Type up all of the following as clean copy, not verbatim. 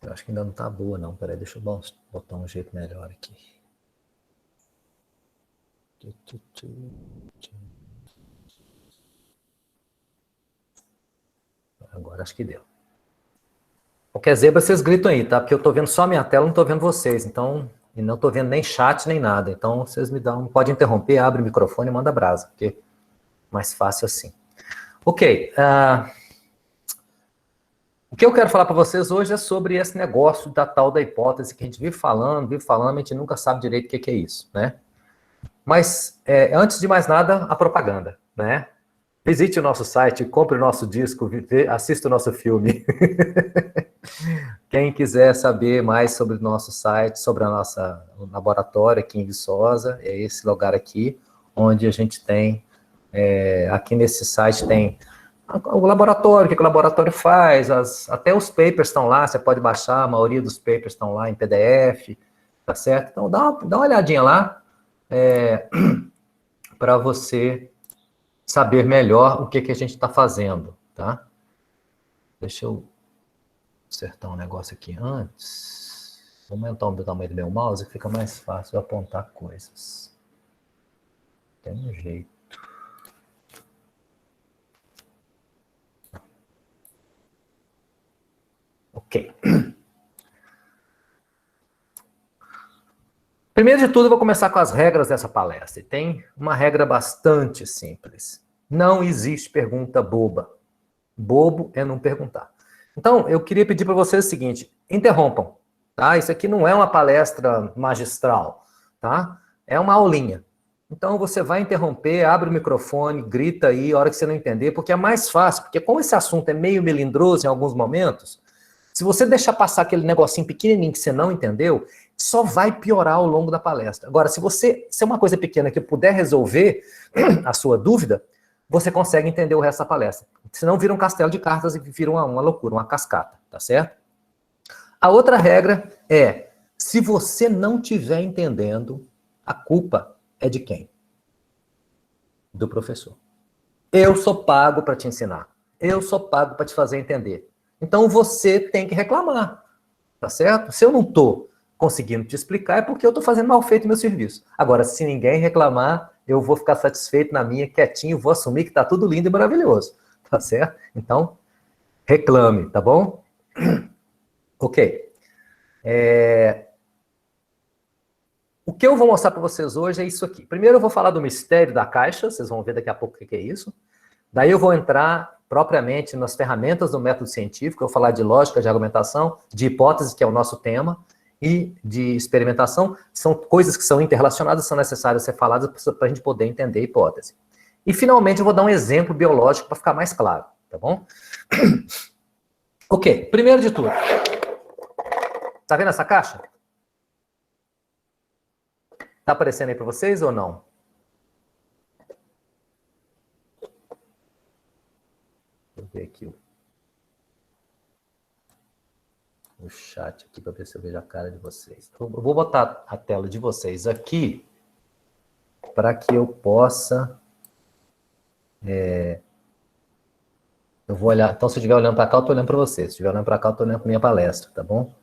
Eu acho que ainda não tá boa, não. Peraí, deixa eu botar um jeito melhor aqui. Agora acho que deu. Qualquer zebra, vocês gritam aí, tá? Porque eu tô vendo só a minha tela, não tô vendo vocês. Então, e não tô vendo nem chat, nem nada. Então, vocês me dão... Pode interromper, abre o microfone e manda brasa, porque é mais fácil assim. Ok. O que eu quero falar para vocês hoje é sobre esse negócio da tal da hipótese que a gente vive falando, a gente nunca sabe direito o que é isso, né? Mas, antes de mais nada, a propaganda, né? Visite o nosso site, compre o nosso disco, assista o nosso filme. Quem quiser saber mais sobre o nosso site, sobre o laboratório aqui em Viçosa, é esse lugar aqui, onde a gente tem, aqui nesse site tem o laboratório, o que o laboratório faz, até os papers estão lá, você pode baixar, a maioria dos papers estão lá em PDF, tá certo? Então dá uma olhadinha lá, para você saber melhor o que a gente está fazendo, tá? Deixa eu acertar um negócio aqui antes. Vou aumentar o tamanho do meu mouse que fica mais fácil eu apontar coisas. Tem um jeito. Ok. Primeiro de tudo, eu vou começar com as regras dessa palestra. E tem uma regra bastante simples. Não existe pergunta boba. Bobo é não perguntar. Então, eu queria pedir para vocês o seguinte, interrompam, tá? Isso aqui não é uma palestra magistral, tá? É uma aulinha. Então, você vai interromper, abre o microfone, grita aí, a hora que você não entender, porque é mais fácil, porque como esse assunto é meio melindroso em alguns momentos, se você deixar passar aquele negocinho pequenininho que você não entendeu, só vai piorar ao longo da palestra. Agora, se é uma coisa pequena que eu puder resolver a sua dúvida, você consegue entender o resto da palestra. Senão vira um castelo de cartas e vira uma loucura, uma cascata, tá certo? A outra regra é, se você não estiver entendendo, a culpa é de quem? Do professor. Eu sou pago para te ensinar. Eu sou pago para te fazer entender. Então você tem que reclamar, tá certo? Se eu não estou conseguindo te explicar, é porque eu estou fazendo mal feito meu serviço. Agora, se ninguém reclamar, eu vou ficar satisfeito na minha, quietinho, vou assumir que está tudo lindo e maravilhoso, tá certo? Então, reclame, tá bom? Ok. O que eu vou mostrar para vocês hoje é isso aqui. Primeiro eu vou falar do mistério da caixa, vocês vão ver daqui a pouco o que é isso. Daí eu vou entrar propriamente nas ferramentas do método científico, eu vou falar de lógica, de argumentação, de hipótese, que é o nosso tema, e de experimentação. São coisas que são interrelacionadas, são necessárias ser faladas para a gente poder entender a hipótese. E, finalmente, eu vou dar um exemplo biológico para ficar mais claro, tá bom? Ok, primeiro de tudo. Tá vendo essa caixa? Tá aparecendo aí para vocês ou não? Deixa eu ver aqui o chat aqui para ver se eu vejo a cara de vocês. Eu vou botar a tela de vocês aqui para que eu possa... Eu vou olhar... Então, se eu estiver olhando para cá, eu estou olhando para vocês. Se estiver olhando para cá, eu estou olhando para minha palestra, tá bom?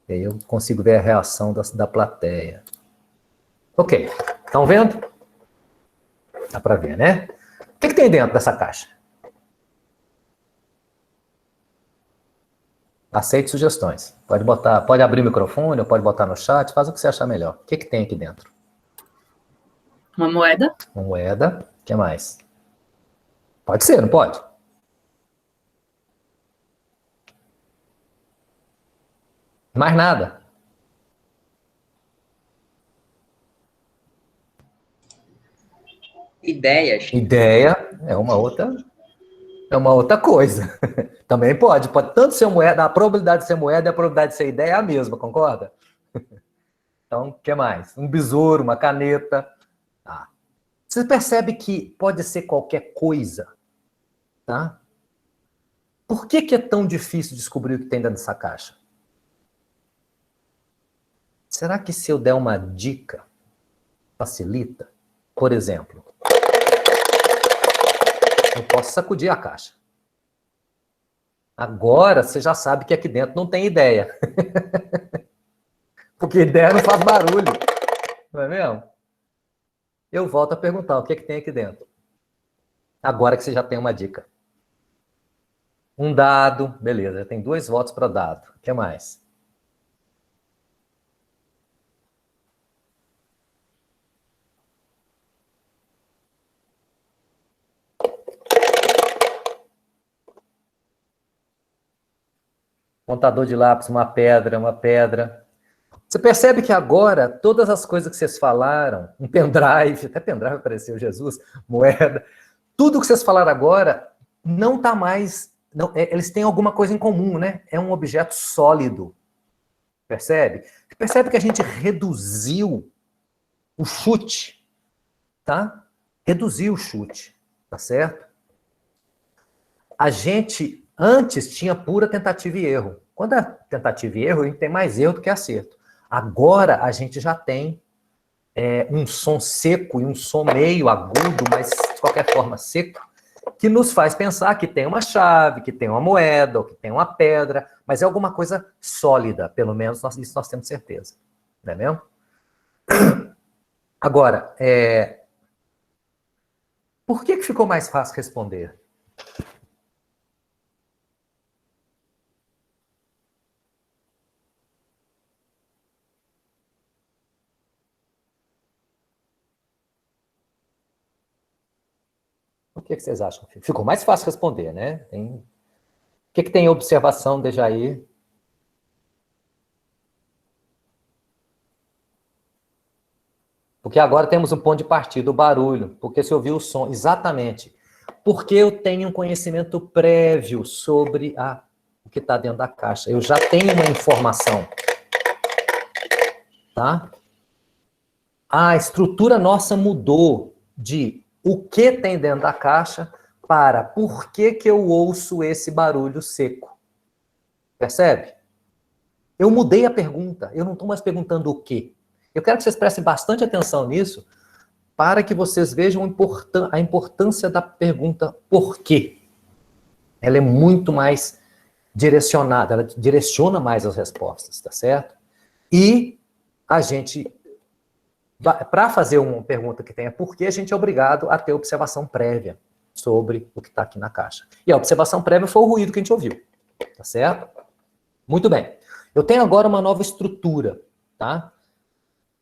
E aí eu consigo ver a reação da plateia. Ok, estão vendo? Dá para ver, né? O que tem dentro dessa caixa? Aceite sugestões. Pode botar, pode abrir o microfone, ou pode botar no chat, faz o que você achar melhor. O que tem aqui dentro? Uma moeda. Uma moeda. O que mais? Pode ser, não pode? Mais nada. Ideias. Ideia é uma outra coisa. Também pode tanto ser moeda, a probabilidade de ser moeda e a probabilidade de ser ideia é a mesma, concorda? Então, o que mais? Um besouro, uma caneta. Tá. Você percebe que pode ser qualquer coisa, tá? Por que é tão difícil descobrir o que tem dentro dessa caixa? Será que se eu der uma dica, facilita? Por exemplo, eu posso sacudir a caixa. Agora você já sabe que aqui dentro não tem ideia. Porque ideia não faz barulho. Não é mesmo? Eu volto a perguntar, o que é que tem aqui dentro? Agora que você já tem uma dica. Um dado, beleza, já tem 2 votos para dado. O que mais? Contador de lápis, uma pedra, uma pedra. Você percebe que agora, todas as coisas que vocês falaram, um pendrive, até pendrive apareceu, Jesus, moeda, tudo que vocês falaram agora não está mais... Não, eles têm alguma coisa em comum, né? É um objeto sólido. Percebe? Percebe que a gente reduziu o chute, tá? Reduziu o chute, tá certo? A gente, antes, tinha pura tentativa e erro. Quando é tentativa e erro, a gente tem mais erro do que acerto. Agora, a gente já tem um som seco e um som meio agudo, mas, de qualquer forma, seco, que nos faz pensar que tem uma chave, que tem uma moeda, ou que tem uma pedra, mas é alguma coisa sólida, pelo menos isso nós temos certeza. Não é mesmo? Agora, por que ficou mais fácil responder? O que vocês acham? Ficou mais fácil responder, né? O que tem observação, Dejaí? Porque agora temos um ponto de partida, o barulho, porque se ouviu o som, exatamente. Porque eu tenho um conhecimento prévio sobre o que está dentro da caixa. Eu já tenho uma informação. Tá? A estrutura nossa mudou de o que tem dentro da caixa para por que eu ouço esse barulho seco. Percebe? Eu mudei a pergunta, eu não estou mais perguntando o quê. Eu quero que vocês prestem bastante atenção nisso, para que vocês vejam a importância da pergunta por quê. Ela é muito mais direcionada, ela direciona mais as respostas, tá certo? E a gente, para fazer uma pergunta que tenha por quê, a gente é obrigado a ter observação prévia sobre o que está aqui na caixa. E a observação prévia foi o ruído que a gente ouviu, tá certo? Muito bem. Eu tenho agora uma nova estrutura, tá?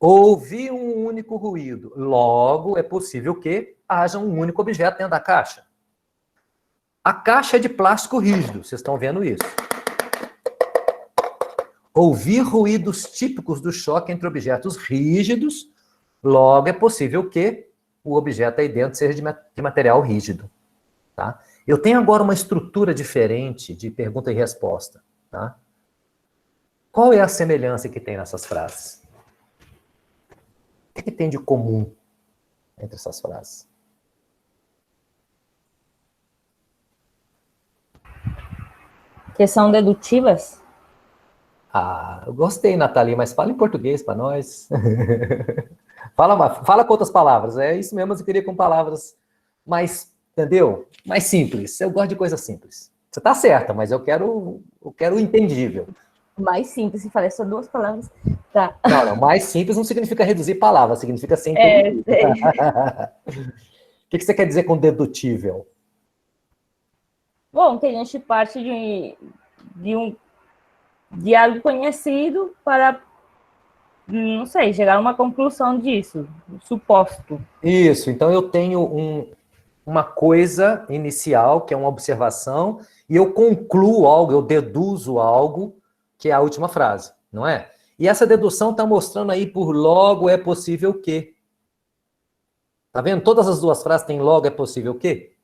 Ouvi um único ruído. Logo, é possível que haja um único objeto dentro da caixa. A caixa é de plástico rígido, vocês estão vendo isso. Ouvir ruídos típicos do choque entre objetos rígidos, logo é possível que o objeto aí dentro seja de material rígido. Tá? Eu tenho agora uma estrutura diferente de pergunta e resposta. Tá? Qual é a semelhança que tem nessas frases? O que tem de comum entre essas frases? Que são dedutivas? Eu gostei, Nathalie, mas fala em português para nós. Fala com outras palavras. É isso mesmo, eu queria com palavras mais, entendeu? Mais simples. Eu gosto de coisas simples. Você está certa, mas eu quero o entendível. Mais simples, se falei só 2 palavras. Tá. Não, mais simples não significa reduzir palavras, significa ser entendido. Sei. O que você quer dizer com dedutível? Bom, que a gente parte de algo conhecido para, não sei, chegar a uma conclusão disso, suposto. Isso, então eu tenho uma coisa inicial, que é uma observação, e eu concluo algo, eu deduzo algo, que é a última frase, não é? E essa dedução está mostrando aí por logo é possível que. Tá vendo? Todas as 2 frases têm logo é possível que.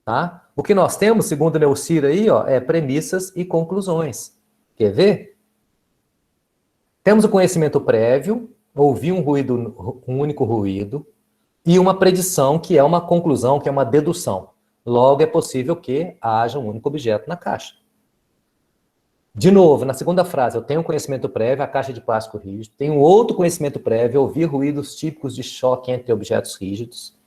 Tá? O que nós temos, segundo o Neucir aí, ó, é premissas e conclusões. Quer ver? Temos o conhecimento prévio, ouvir um único ruído, e uma predição, que é uma conclusão, que é uma dedução. Logo é possível que haja um único objeto na caixa. De novo, na segunda frase, eu tenho um conhecimento prévio, a caixa de plástico rígido, tenho outro conhecimento prévio, ouvir ruídos típicos de choque entre objetos rígidos.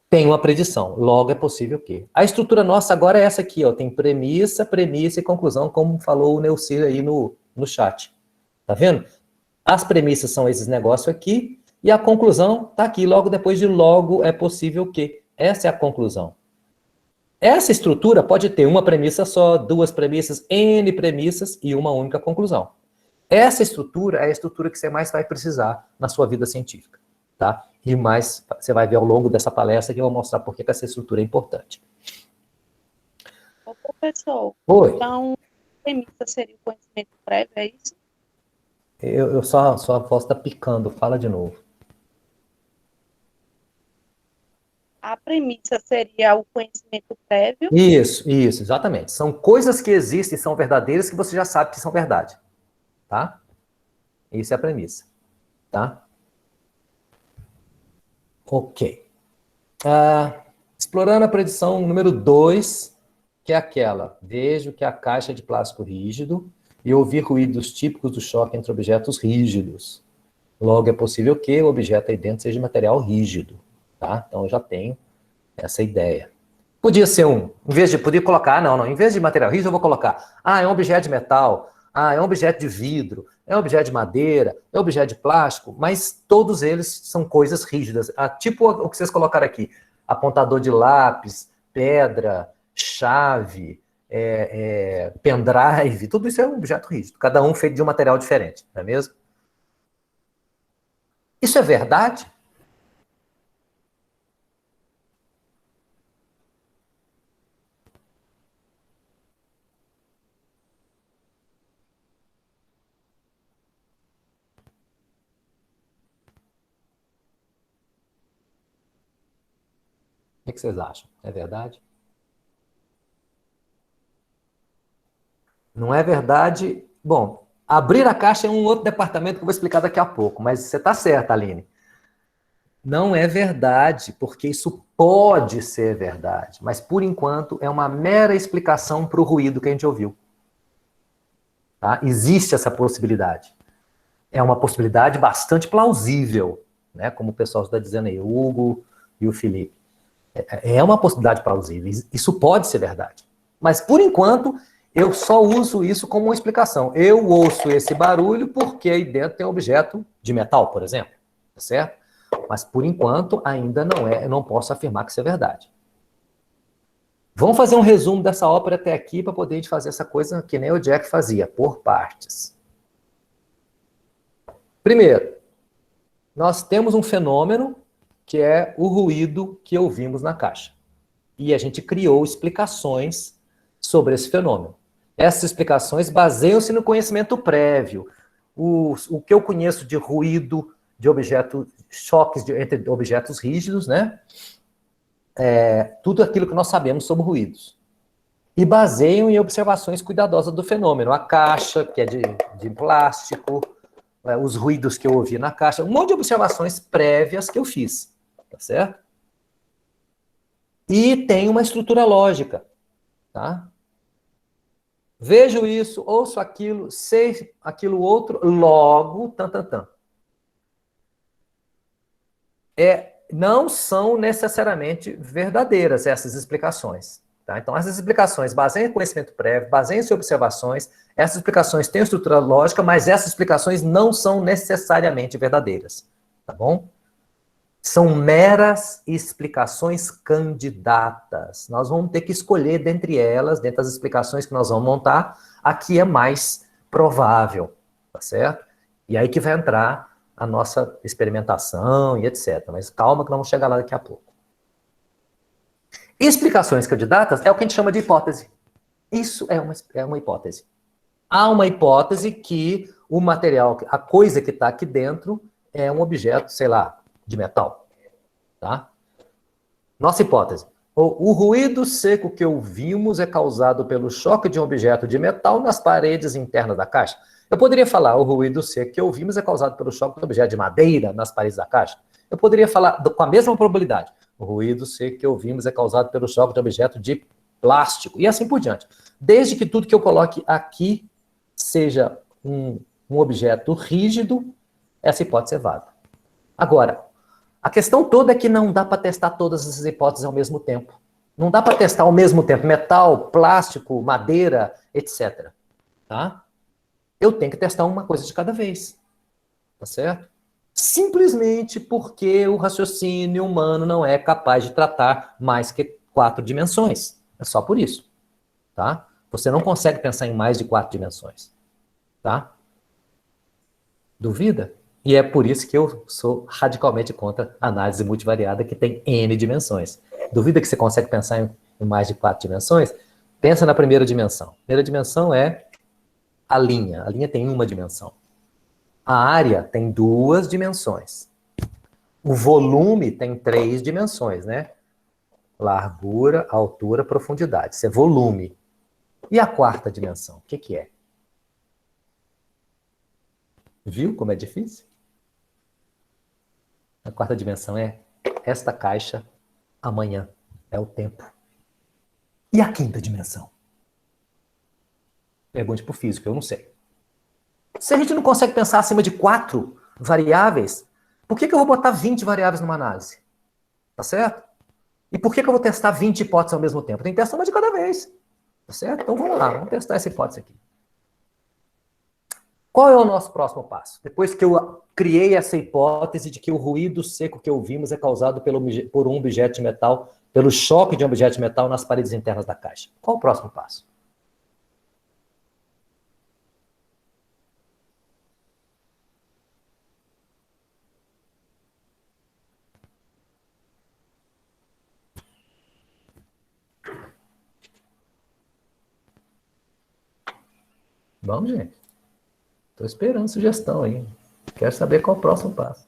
Tem uma predição, logo é possível que. A estrutura nossa agora é essa aqui, ó, tem premissa, premissa e conclusão, como falou o Neuci aí no chat. Tá vendo? As premissas são esses negócios aqui, e a conclusão tá aqui, logo depois de logo é possível que. Essa é a conclusão. Essa estrutura pode ter uma premissa só, duas premissas, N premissas e uma única conclusão. Essa estrutura é a estrutura que você mais vai precisar na sua vida científica, tá? E mais você vai ver ao longo dessa palestra que eu vou mostrar por que essa estrutura é importante. Ô, professor, Oi. então, a premissa seria o conhecimento prévio, é isso? Eu só, sua voz está picando, fala de novo. A premissa seria o conhecimento prévio? Isso, exatamente. São coisas que existem, são verdadeiras, que você já sabe que são verdade. Tá? Isso é a premissa. Tá? Ok. Explorando a predição número 2, que é aquela. Vejo que a caixa é de plástico rígido e ouvir ruídos típicos do choque entre objetos rígidos. Logo, é possível que o objeto aí dentro seja de material rígido. Tá? Então, eu já tenho essa ideia. Podia ser podia colocar, não, em vez de material rígido, eu vou colocar, é um objeto de metal, é um objeto de vidro, é um objeto de madeira, é um objeto de plástico, mas todos eles são coisas rígidas. Tipo o que vocês colocaram aqui, apontador de lápis, pedra, chave, pendrive, tudo isso é um objeto rígido, cada um feito de um material diferente, não é mesmo? Isso é verdade? O que vocês acham? É verdade? Não é verdade? Bom, abrir a caixa é um outro departamento que eu vou explicar daqui a pouco, mas você está certa, Aline. Não é verdade, porque isso pode ser verdade, mas por enquanto é uma mera explicação para o ruído que a gente ouviu. Tá? Existe essa possibilidade. É uma possibilidade bastante plausível, né? Como o pessoal está dizendo aí, o Hugo e o Felipe. É uma possibilidade plausível, isso pode ser verdade. Mas, por enquanto, eu só uso isso como uma explicação. Eu ouço esse barulho porque aí dentro tem um objeto de metal, por exemplo, tá certo? Mas, por enquanto, ainda não é, eu não posso afirmar que isso é verdade. Vamos fazer um resumo dessa ópera até aqui para poder a gente fazer essa coisa que nem o Jack fazia, por partes. Primeiro, nós temos um fenômeno que é o ruído que ouvimos na caixa. E a gente criou explicações sobre esse fenômeno. Essas explicações baseiam-se no conhecimento prévio. O que eu conheço de ruído, de choques entre objetos rígidos, né? Tudo aquilo que nós sabemos sobre ruídos. E baseiam em observações cuidadosas do fenômeno. A caixa, que é de plástico, os ruídos que eu ouvi na caixa, um monte de observações prévias que eu fiz. Tá certo? E tem uma estrutura lógica, tá? Vejo isso, ouço aquilo, sei aquilo outro, logo, não são necessariamente verdadeiras essas explicações, tá? Então, essas explicações baseiam em conhecimento prévio, baseiam em observações, essas explicações têm estrutura lógica, mas essas explicações não são necessariamente verdadeiras, tá bom? São meras explicações candidatas. Nós vamos ter que escolher dentre elas, dentre as explicações que nós vamos montar, a que é mais provável, tá certo? E aí que vai entrar a nossa experimentação e etc. Mas calma que nós vamos chegar lá daqui a pouco. Explicações candidatas é o que a gente chama de hipótese. Isso é uma hipótese. Há uma hipótese que o material, a coisa que está aqui dentro é um objeto, sei lá, de metal, tá? Nossa hipótese. O ruído seco que ouvimos é causado pelo choque de um objeto de metal nas paredes internas da caixa. Eu poderia falar, o ruído seco que ouvimos é causado pelo choque de um objeto de madeira nas paredes da caixa. Eu poderia falar com a mesma probabilidade. O ruído seco que ouvimos é causado pelo choque de um objeto de plástico. E assim por diante. Desde que tudo que eu coloque aqui seja um objeto rígido, essa hipótese é válida. Agora, A questão toda é que não dá para testar todas essas hipóteses ao mesmo tempo. Não dá para testar ao mesmo tempo metal, plástico, madeira, etc. Tá? Eu tenho que testar uma coisa de cada vez. Tá certo? Simplesmente porque o raciocínio humano não é capaz de tratar mais que 4 dimensões. É só por isso. Tá? Você não consegue pensar em mais de 4 dimensões. Tá? Duvida? E é por isso que eu sou radicalmente contra a análise multivariada, que tem N dimensões. Duvida que você consegue pensar em mais de 4 dimensões? Pensa na primeira dimensão. A primeira dimensão é a linha. A linha tem uma dimensão. A área tem 2 dimensões. O volume tem 3 dimensões, né? Largura, altura, profundidade. Isso é volume. E a quarta dimensão? O que que é? Viu como é difícil? A quarta dimensão é esta caixa amanhã. É o tempo. E a quinta dimensão? Pergunte para o físico, eu não sei. Se a gente não consegue pensar acima de 4 variáveis, por que eu vou botar 20 variáveis numa análise? Tá certo? E por que eu vou testar 20 hipóteses ao mesmo tempo? Tem que testar uma de cada vez. Tá certo? Então vamos lá, vamos testar essa hipótese aqui. Qual é o nosso próximo passo? Depois que eu criei essa hipótese de que o ruído seco que ouvimos é causado por um objeto de metal, pelo choque de um objeto de metal nas paredes internas da caixa. Qual o próximo passo? Vamos, gente. Estou esperando sugestão aí. Quero saber qual é o próximo passo.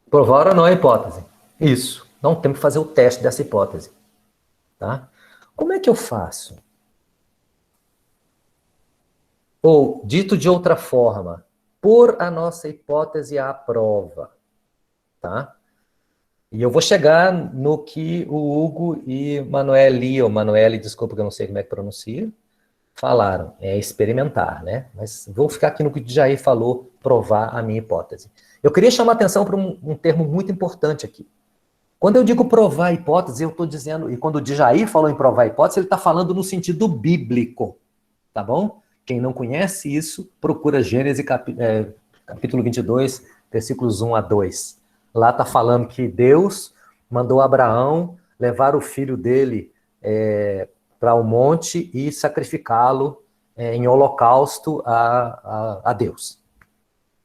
Provar ou não a hipótese? Isso. Não temos que fazer o teste dessa hipótese. Tá? Como é que eu faço? Ou, dito de outra forma, pôr a nossa hipótese à prova. Tá? E eu vou chegar no que o Hugo e Manueli, ou Manuele, desculpa que eu não sei como é que pronuncia, falaram. É experimentar, né? Mas vou ficar aqui no que o Jair falou, provar a minha hipótese. Eu queria chamar a atenção para um termo muito importante aqui. Quando eu digo provar a hipótese, eu estou dizendo, e quando o Jair falou em provar a hipótese, ele está falando no sentido bíblico, tá bom? Quem não conhece isso, procura Gênesis capítulo 22, versículos 1 a 2. Lá está falando que Deus mandou Abraão levar o filho dele para o monte e sacrificá-lo em holocausto a Deus.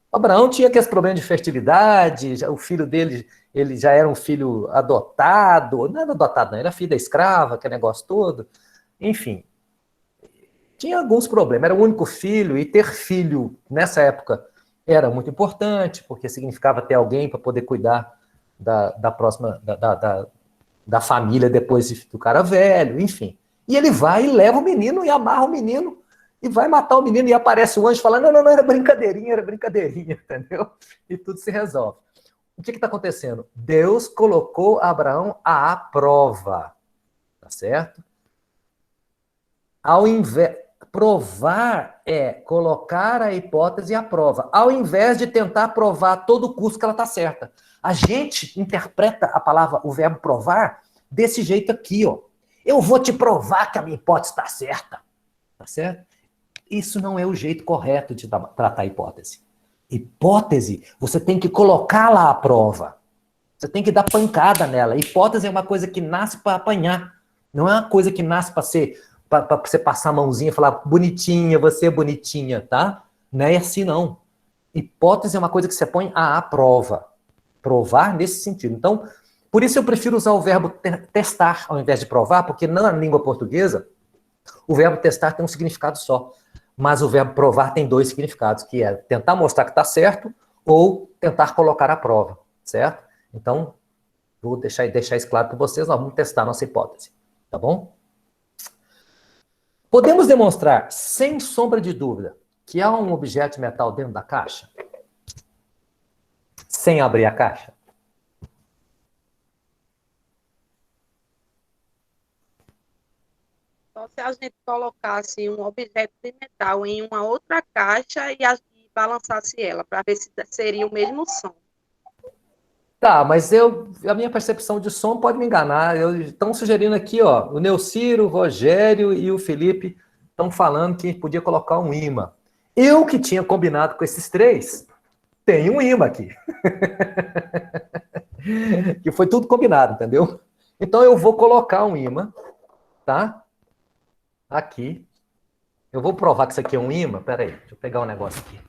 Abraão tinha aqueles problemas de fertilidade, o filho dele, ele já era um filho adotado, não era adotado não, era filho da escrava, aquele negócio todo, enfim. Tinha alguns problemas, era o único filho, e ter filho nessa época era muito importante, porque significava ter alguém para poder cuidar da próxima, da família depois do cara velho, enfim. E ele vai e leva o menino e amarra o menino, e vai matar o menino, e aparece o anjo falando, não, era brincadeirinha, entendeu? E tudo se resolve. O que está acontecendo? Deus colocou Abraão à prova, tá certo? Ao invés... Provar é colocar a hipótese à prova, ao invés de tentar provar a todo custo que ela está certa. A gente interpreta a palavra, o verbo provar, desse jeito aqui, ó. Eu vou te provar que a minha hipótese está certa. Tá certo? Isso não é o jeito correto de tratar a hipótese. Hipótese, você tem que colocá-la à prova. Você tem que dar pancada nela. Hipótese é uma coisa que nasce para apanhar. Não é uma coisa que nasce para ser... para você passar a mãozinha e falar, bonitinha, você é bonitinha, tá? Não é assim, não. Hipótese é uma coisa que você põe à prova. Provar nesse sentido. Então, por isso eu prefiro usar o verbo testar ao invés de provar, porque na língua portuguesa, o verbo testar tem um significado só. Mas o verbo provar tem 2 significados, que é tentar mostrar que está certo ou tentar colocar à prova, certo? Então, vou deixar isso claro para vocês, nós vamos testar nossa hipótese, tá bom? Podemos demonstrar, sem sombra de dúvida, que há um objeto de metal dentro da caixa? Sem abrir a caixa? Então, se a gente colocasse um objeto de metal em uma outra caixa e balançasse ela, para ver se seria o mesmo som. Tá, mas a minha percepção de som pode me enganar. Estão sugerindo aqui, ó, o Neuciro, o Rogério e o Felipe estão falando que podia colocar um imã. Eu que tinha combinado com esses três, tem um imã aqui. Que foi tudo combinado, entendeu? Então eu vou colocar um imã, tá? Aqui. Eu vou provar que isso aqui é um imã. Pera aí, deixa eu pegar um negócio aqui.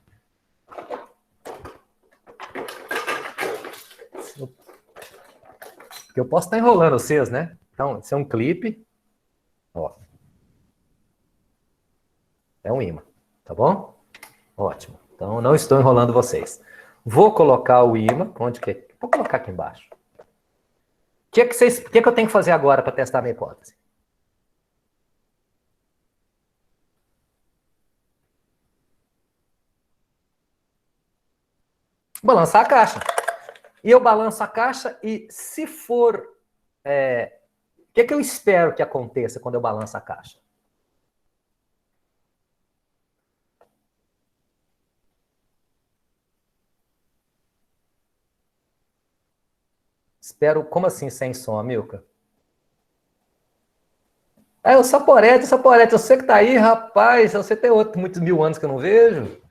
Porque eu posso estar enrolando vocês, né? Então, esse é um clipe. Ó. É um imã, tá bom? Ótimo. Então, não estou enrolando vocês. Vou colocar o imã. Onde que é? Vou colocar aqui embaixo. O que eu tenho que fazer agora para testar a minha hipótese? Balançar a caixa. E eu balanço a caixa e se for... o que eu espero que aconteça quando eu balanço a caixa? Espero... Como assim sem som, Milka? O Saporete, você que tá aí, rapaz, você tem muitos mil anos que eu não vejo.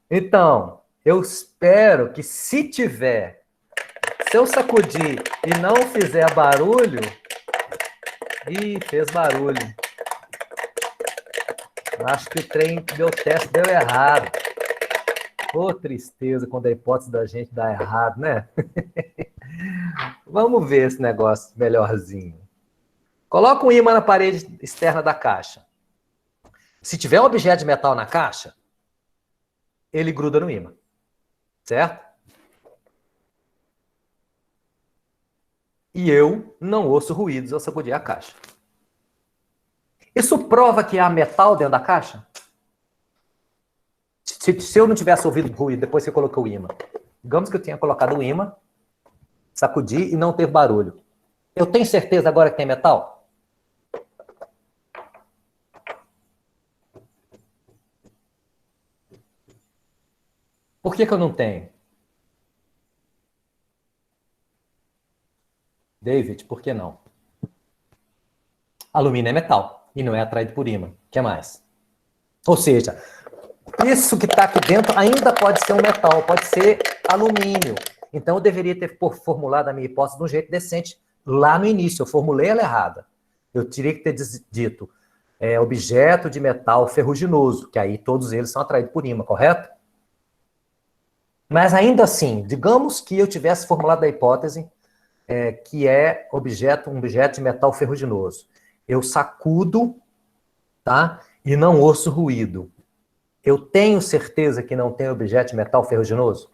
Então, eu espero que se eu sacudir e não fizer barulho... Ih, fez barulho. Acho que meu teste deu errado. Ô, tristeza quando a hipótese da gente dá errado, né? Vamos ver esse negócio melhorzinho. Coloca um ímã na parede externa da caixa. Se tiver um objeto de metal na caixa, ele gruda no ímã. Certo? E eu não ouço ruídos ao sacudir a caixa. Isso prova que há metal dentro da caixa? Se eu não tivesse ouvido ruído depois que eu coloquei o ímã. Digamos que eu tinha colocado o ímã, sacudi e não teve barulho. Eu tenho certeza agora que tem metal? Por que eu não tenho? David, por que não? Alumínio é metal e não é atraído por ímã. O que mais? Ou seja, isso que está aqui dentro ainda pode ser um metal, pode ser alumínio. Então eu deveria ter formulado a minha hipótese de um jeito decente lá no início. Eu formulei ela errada. Eu teria que ter dito objeto de metal ferruginoso, que aí todos eles são atraídos por ímã, correto? Mas ainda assim, digamos que eu tivesse formulado a hipótese que é um objeto de metal ferruginoso. Eu sacudo, tá? E não ouço ruído. Eu tenho certeza que não tem objeto de metal ferruginoso?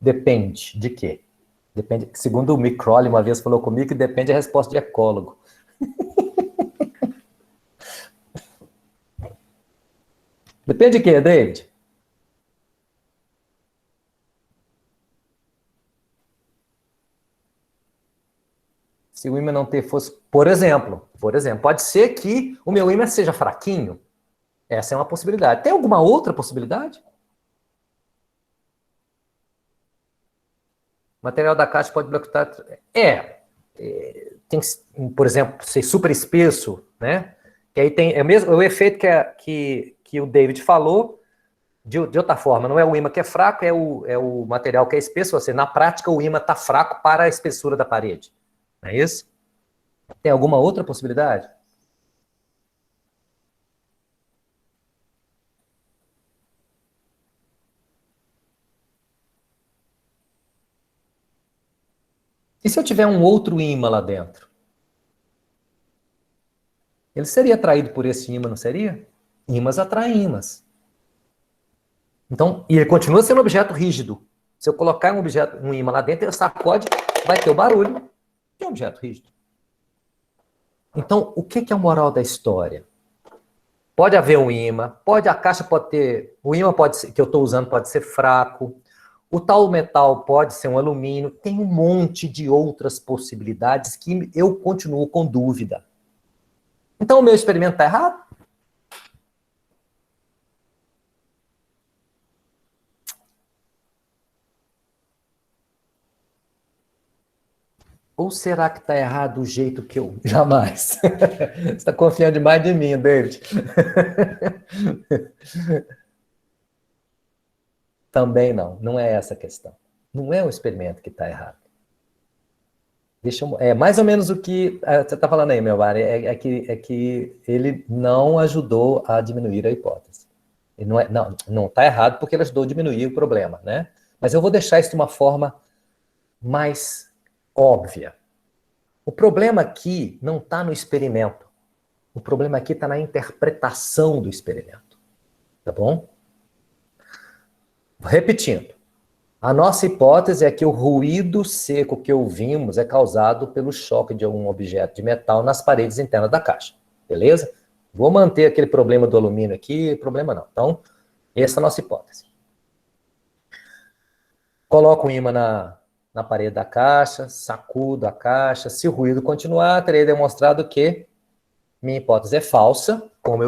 Depende de quê? Depende, segundo o Mick Crowley, uma vez falou comigo que depende da resposta de ecólogo. Depende de quê, David? Se o ímã não ter fosse... Por exemplo, pode ser que o meu ímã seja fraquinho. Essa é uma possibilidade. Tem alguma outra possibilidade? O material da caixa pode bloquear... Tem que, por exemplo, ser super espesso, né? Que aí tem o efeito que o David falou, de outra forma. Não é o ímã que é fraco, é o material que é espesso. Ou seja, na prática, o ímã está fraco para a espessura da parede. Não é isso? Tem alguma outra possibilidade? E se eu tiver um outro ímã lá dentro? Ele seria atraído por esse ímã, não seria? Ímãs atraem ímãs. Então, e ele continua sendo um objeto rígido. Se eu colocar um ímã lá dentro, ele sacode, vai ter o barulho. É um objeto rígido. Então, o que é a moral da história? Pode haver um ímã, a caixa pode ter, o ímã pode ser, que eu estou usando pode ser fraco, o tal metal pode ser um alumínio, tem um monte de outras possibilidades que eu continuo com dúvida. Então o meu experimento está errado? Ou será que está errado o jeito que eu... Jamais. Você está confiando demais de mim, David. Também não é essa a questão. Não é o experimento que está errado. É mais ou menos o que você está falando aí, meu Mari, é que ele não ajudou a diminuir a hipótese. Ele não está errado porque ele ajudou a diminuir o problema, né? Mas eu vou deixar isso de uma forma mais óbvia. O problema aqui não está no experimento. O problema aqui está na interpretação do experimento. Tá bom? Repetindo. A nossa hipótese é que o ruído seco que ouvimos é causado pelo choque de um objeto de metal nas paredes internas da caixa. Beleza? Vou manter aquele problema do alumínio aqui, problema não. Então, essa é a nossa hipótese. Coloco um ímã na parede da caixa, sacudo a caixa. Se o ruído continuar, terei demonstrado que minha hipótese é falsa, como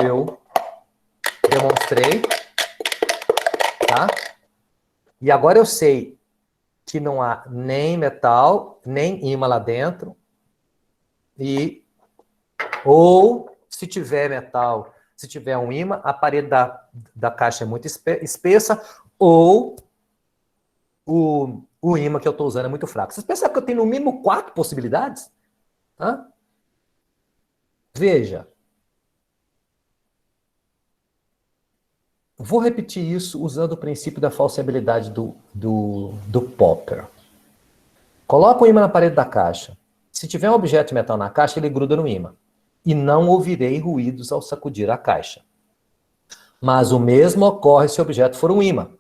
eu demonstrei. Tá? E agora eu sei que não há nem metal, nem ímã lá dentro. Ou, se tiver metal, se tiver um ímã, a parede da caixa é muito espessa, ou o ímã que eu estou usando é muito fraco. Vocês pensaram que eu tenho no mínimo 4 possibilidades? Hã? Veja. Vou repetir isso usando o princípio da falsibilidade do Popper. Coloca o ímã na parede da caixa. Se tiver um objeto de metal na caixa, ele gruda no ímã. E não ouvirei ruídos ao sacudir a caixa. Mas o mesmo ocorre se o objeto for um ímã.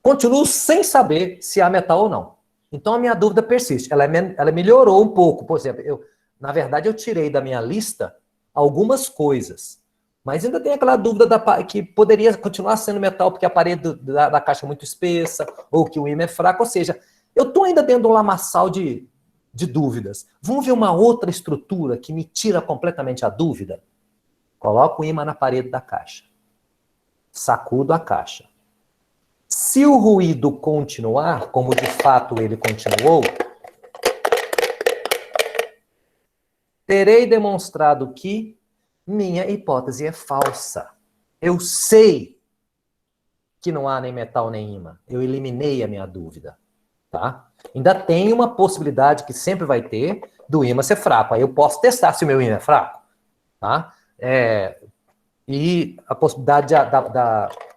Continuo sem saber se há metal ou não. Então a minha dúvida persiste. Ela melhorou um pouco. Por exemplo, na verdade eu tirei da minha lista algumas coisas. Mas ainda tem aquela dúvida que poderia continuar sendo metal porque a parede da caixa é muito espessa, ou que o ímã é fraco. Ou seja, eu estou ainda dentro de um lamaçal de dúvidas. Vamos ver uma outra estrutura que me tira completamente a dúvida? Coloco o ímã na parede da caixa. Sacudo a caixa. Se o ruído continuar, como de fato ele continuou, terei demonstrado que minha hipótese é falsa. Eu sei que não há nem metal nem ímã. Eu eliminei a minha dúvida. Tá? Ainda tem uma possibilidade que sempre vai ter do ímã ser fraco. Aí eu posso testar se o meu ímã é fraco. Tá? E a possibilidade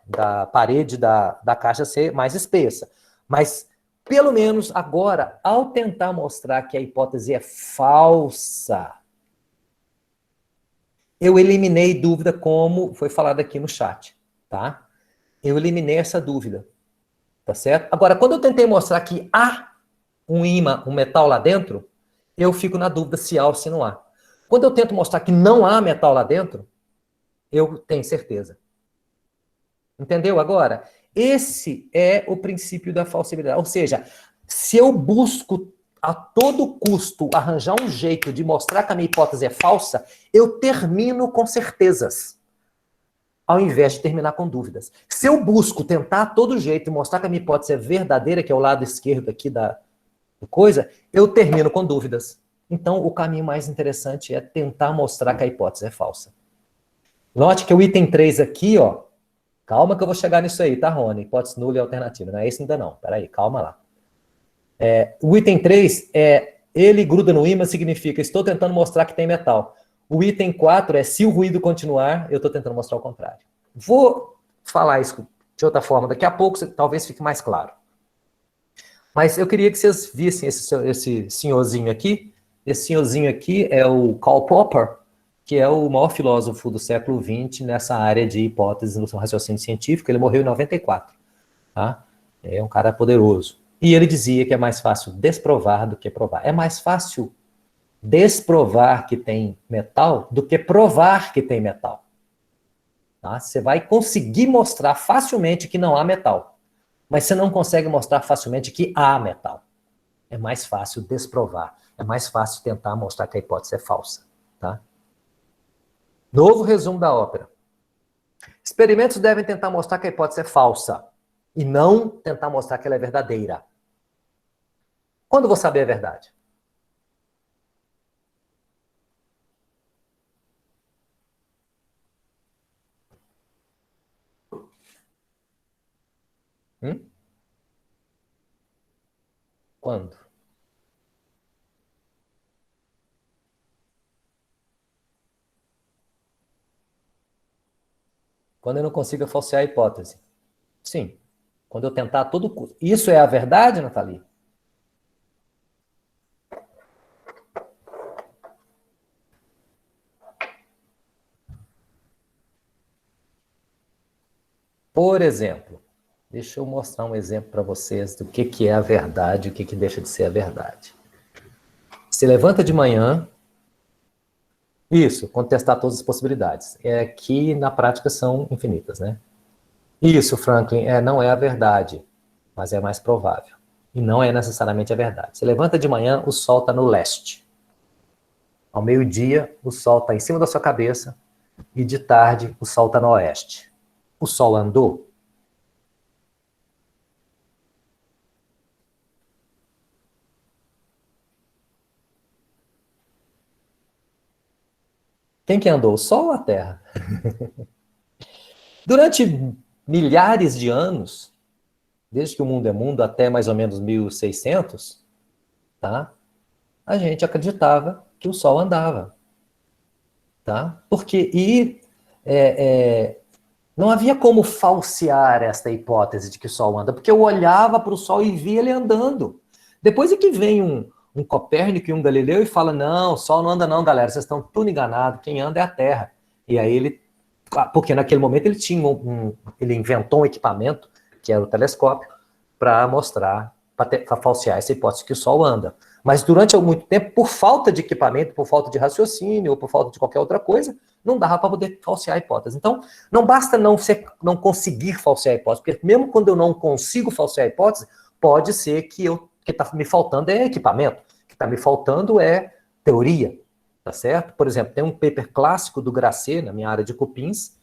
da parede da caixa ser mais espessa. Mas, pelo menos agora, ao tentar mostrar que a hipótese é falsa, eu eliminei dúvida, como foi falado aqui no chat, tá? Eu eliminei essa dúvida, tá certo? Agora, quando eu tentei mostrar que há um ímã, um metal lá dentro, eu fico na dúvida se há ou se não há. Quando eu tento mostrar que não há metal lá dentro, eu tenho certeza. Entendeu agora? Esse é o princípio da falsibilidade. Ou seja, se eu busco a todo custo arranjar um jeito de mostrar que a minha hipótese é falsa, eu termino com certezas, ao invés de terminar com dúvidas. Se eu busco tentar a todo jeito mostrar que a minha hipótese é verdadeira, que é o lado esquerdo aqui da coisa, eu termino com dúvidas. Então, o caminho mais interessante é tentar mostrar que a hipótese é falsa. Note que o item 3 aqui, ó, calma que eu vou chegar nisso aí, tá, Rony? Hipótese nula e alternativa. Não é esse ainda não. Peraí, calma lá. O item 3 ele gruda no ímã, significa estou tentando mostrar que tem metal. O item 4 é se o ruído continuar, eu estou tentando mostrar o contrário. Vou falar isso de outra forma daqui a pouco, talvez fique mais claro. Mas eu queria que vocês vissem esse senhorzinho aqui. Esse senhorzinho aqui é o Karl Popper, que é o maior filósofo do século XX nessa área de hipóteses no raciocínio científico. Ele morreu em 94. Tá? É um cara poderoso. E ele dizia que é mais fácil desprovar do que provar. É mais fácil desprovar que tem metal do que provar que tem metal. Tá? Você vai conseguir mostrar facilmente que não há metal, mas você não consegue mostrar facilmente que há metal. É mais fácil desprovar, é mais fácil tentar mostrar que a hipótese é falsa. Tá? Novo resumo da ópera. Experimentos devem tentar mostrar que a hipótese é falsa e não tentar mostrar que ela é verdadeira. Quando vou saber a verdade? Quando? Quando eu não consigo falsear a hipótese. Sim. Quando eu tentar a todo custo. Isso é a verdade, Nathalie? Por exemplo, deixa eu mostrar um exemplo para vocês do que é a verdade e o que deixa de ser a verdade. Se levanta de manhã, isso, contestar todas as possibilidades. É que na prática são infinitas, né? Isso, Franklin, não é a verdade, mas é mais provável. E não é necessariamente a verdade. Se levanta de manhã, o sol está no leste. Ao meio-dia, o sol está em cima da sua cabeça. E de tarde, o sol está no oeste. O sol andou? Quem que andou, o sol ou a terra? Durante milhares de anos, desde que o mundo é mundo até mais ou menos 1600, tá? A gente acreditava que o sol andava. Tá? Porque não havia como falsear esta hipótese de que o sol anda, porque eu olhava para o sol e via ele andando. Depois é que vem um Copérnico e um Galileu e fala, não, o sol não anda não, galera, vocês estão tudo enganados, quem anda é a Terra. E aí ele, porque naquele momento ele tinha ele inventou um equipamento, que era o telescópio, para mostrar, para falsear essa hipótese que o sol anda. Mas durante muito tempo, por falta de equipamento, por falta de raciocínio, ou por falta de qualquer outra coisa, não dava para poder falsear a hipótese. Então, não basta não conseguir falsear a hipótese, porque mesmo quando eu não consigo falsear a hipótese, pode ser que o que está me faltando é equipamento, o que está me faltando é teoria, tá certo? Por exemplo, tem um paper clássico do Grasset, na minha área de cupins,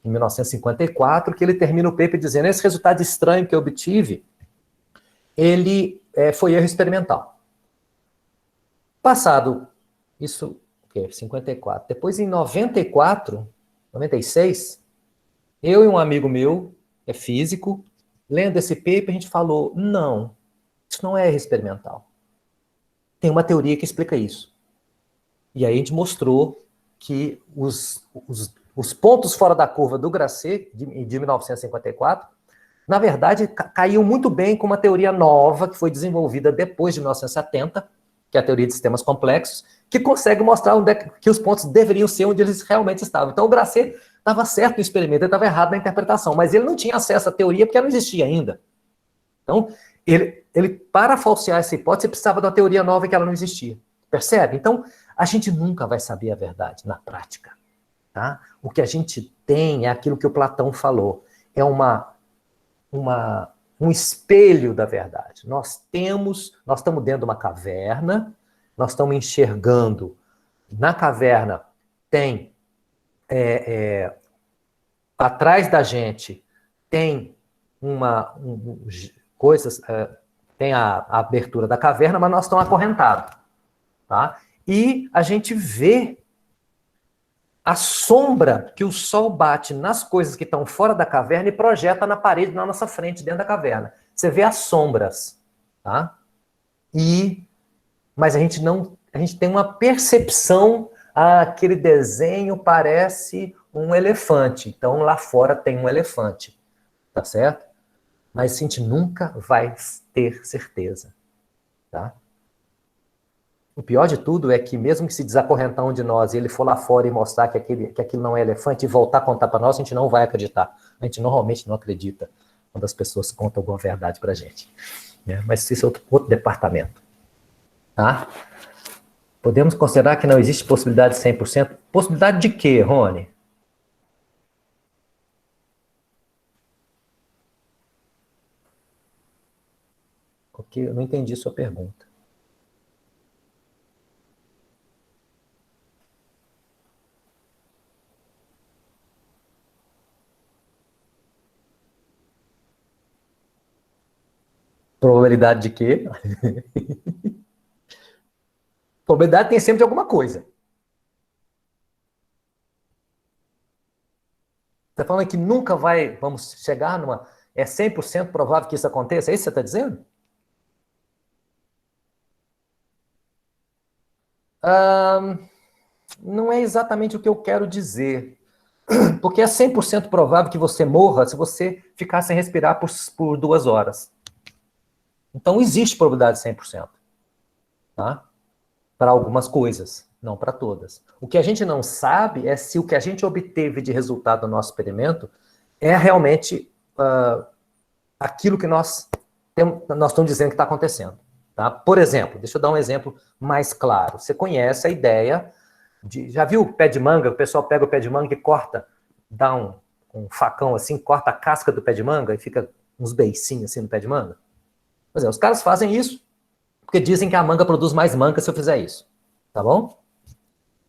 em 1954, que ele termina o paper dizendo, esse resultado estranho que eu obtive, ele foi erro experimental. Passado, isso, 54. Depois, em 94, 96, eu e um amigo meu, que é físico, lendo esse paper, a gente falou, não, isso não é erro experimental. Tem uma teoria que explica isso. E aí a gente mostrou que os pontos fora da curva do Grasset, de 1954, na verdade, caíam muito bem com uma teoria nova que foi desenvolvida depois de 1970, que é a teoria de sistemas complexos, que consegue mostrar onde que os pontos deveriam ser onde eles realmente estavam. Então, o Grasset estava certo no experimento, ele estava errado na interpretação, mas ele não tinha acesso à teoria porque ela não existia ainda. Então, ele para falsear essa hipótese, precisava de uma teoria nova que ela não existia. Percebe? Então, a gente nunca vai saber a verdade na prática. Tá? O que a gente tem é aquilo que o Platão falou. É um espelho da verdade. Nós estamos dentro de uma caverna, nós estamos enxergando, na caverna tem, atrás da gente tem coisas, tem a abertura da caverna, mas nós estamos acorrentados. Tá? E a gente vê a sombra que o sol bate nas coisas que estão fora da caverna e projeta na parede na nossa frente, dentro da caverna. Você vê as sombras, tá? Mas a gente tem uma percepção, aquele desenho parece um elefante, então lá fora tem um elefante, tá certo? Mas a gente nunca vai ter certeza, tá? O pior de tudo é que mesmo que se desacorrentar um de nós e ele for lá fora e mostrar que aquilo não é elefante e voltar a contar para nós, a gente não vai acreditar. A gente normalmente não acredita quando as pessoas contam alguma verdade para a gente. Né? Mas isso é outro departamento. Tá? Podemos considerar que não existe possibilidade de 100%? Possibilidade de quê, Rony? Porque eu não entendi sua pergunta. Probabilidade de quê? Probabilidade tem sempre de alguma coisa. Você está falando que nunca vamos chegar numa... É 100% provável que isso aconteça? É isso que você está dizendo? Não é exatamente o que eu quero dizer. Porque é 100% provável que você morra se você ficar sem respirar por 2 horas. Então, existe probabilidade de 100%. Tá? Para algumas coisas, não para todas. O que a gente não sabe é se o que a gente obteve de resultado no nosso experimento é realmente aquilo que nós estamos dizendo que está acontecendo. Tá? Por exemplo, deixa eu dar um exemplo mais claro. Você conhece a ideia de... Já viu o pé de manga? O pessoal pega o pé de manga e corta, dá um facão assim, corta a casca do pé de manga e fica uns beicinhos assim no pé de manga? Pois é, os caras fazem isso porque dizem que a manga produz mais manga se eu fizer isso. Tá bom?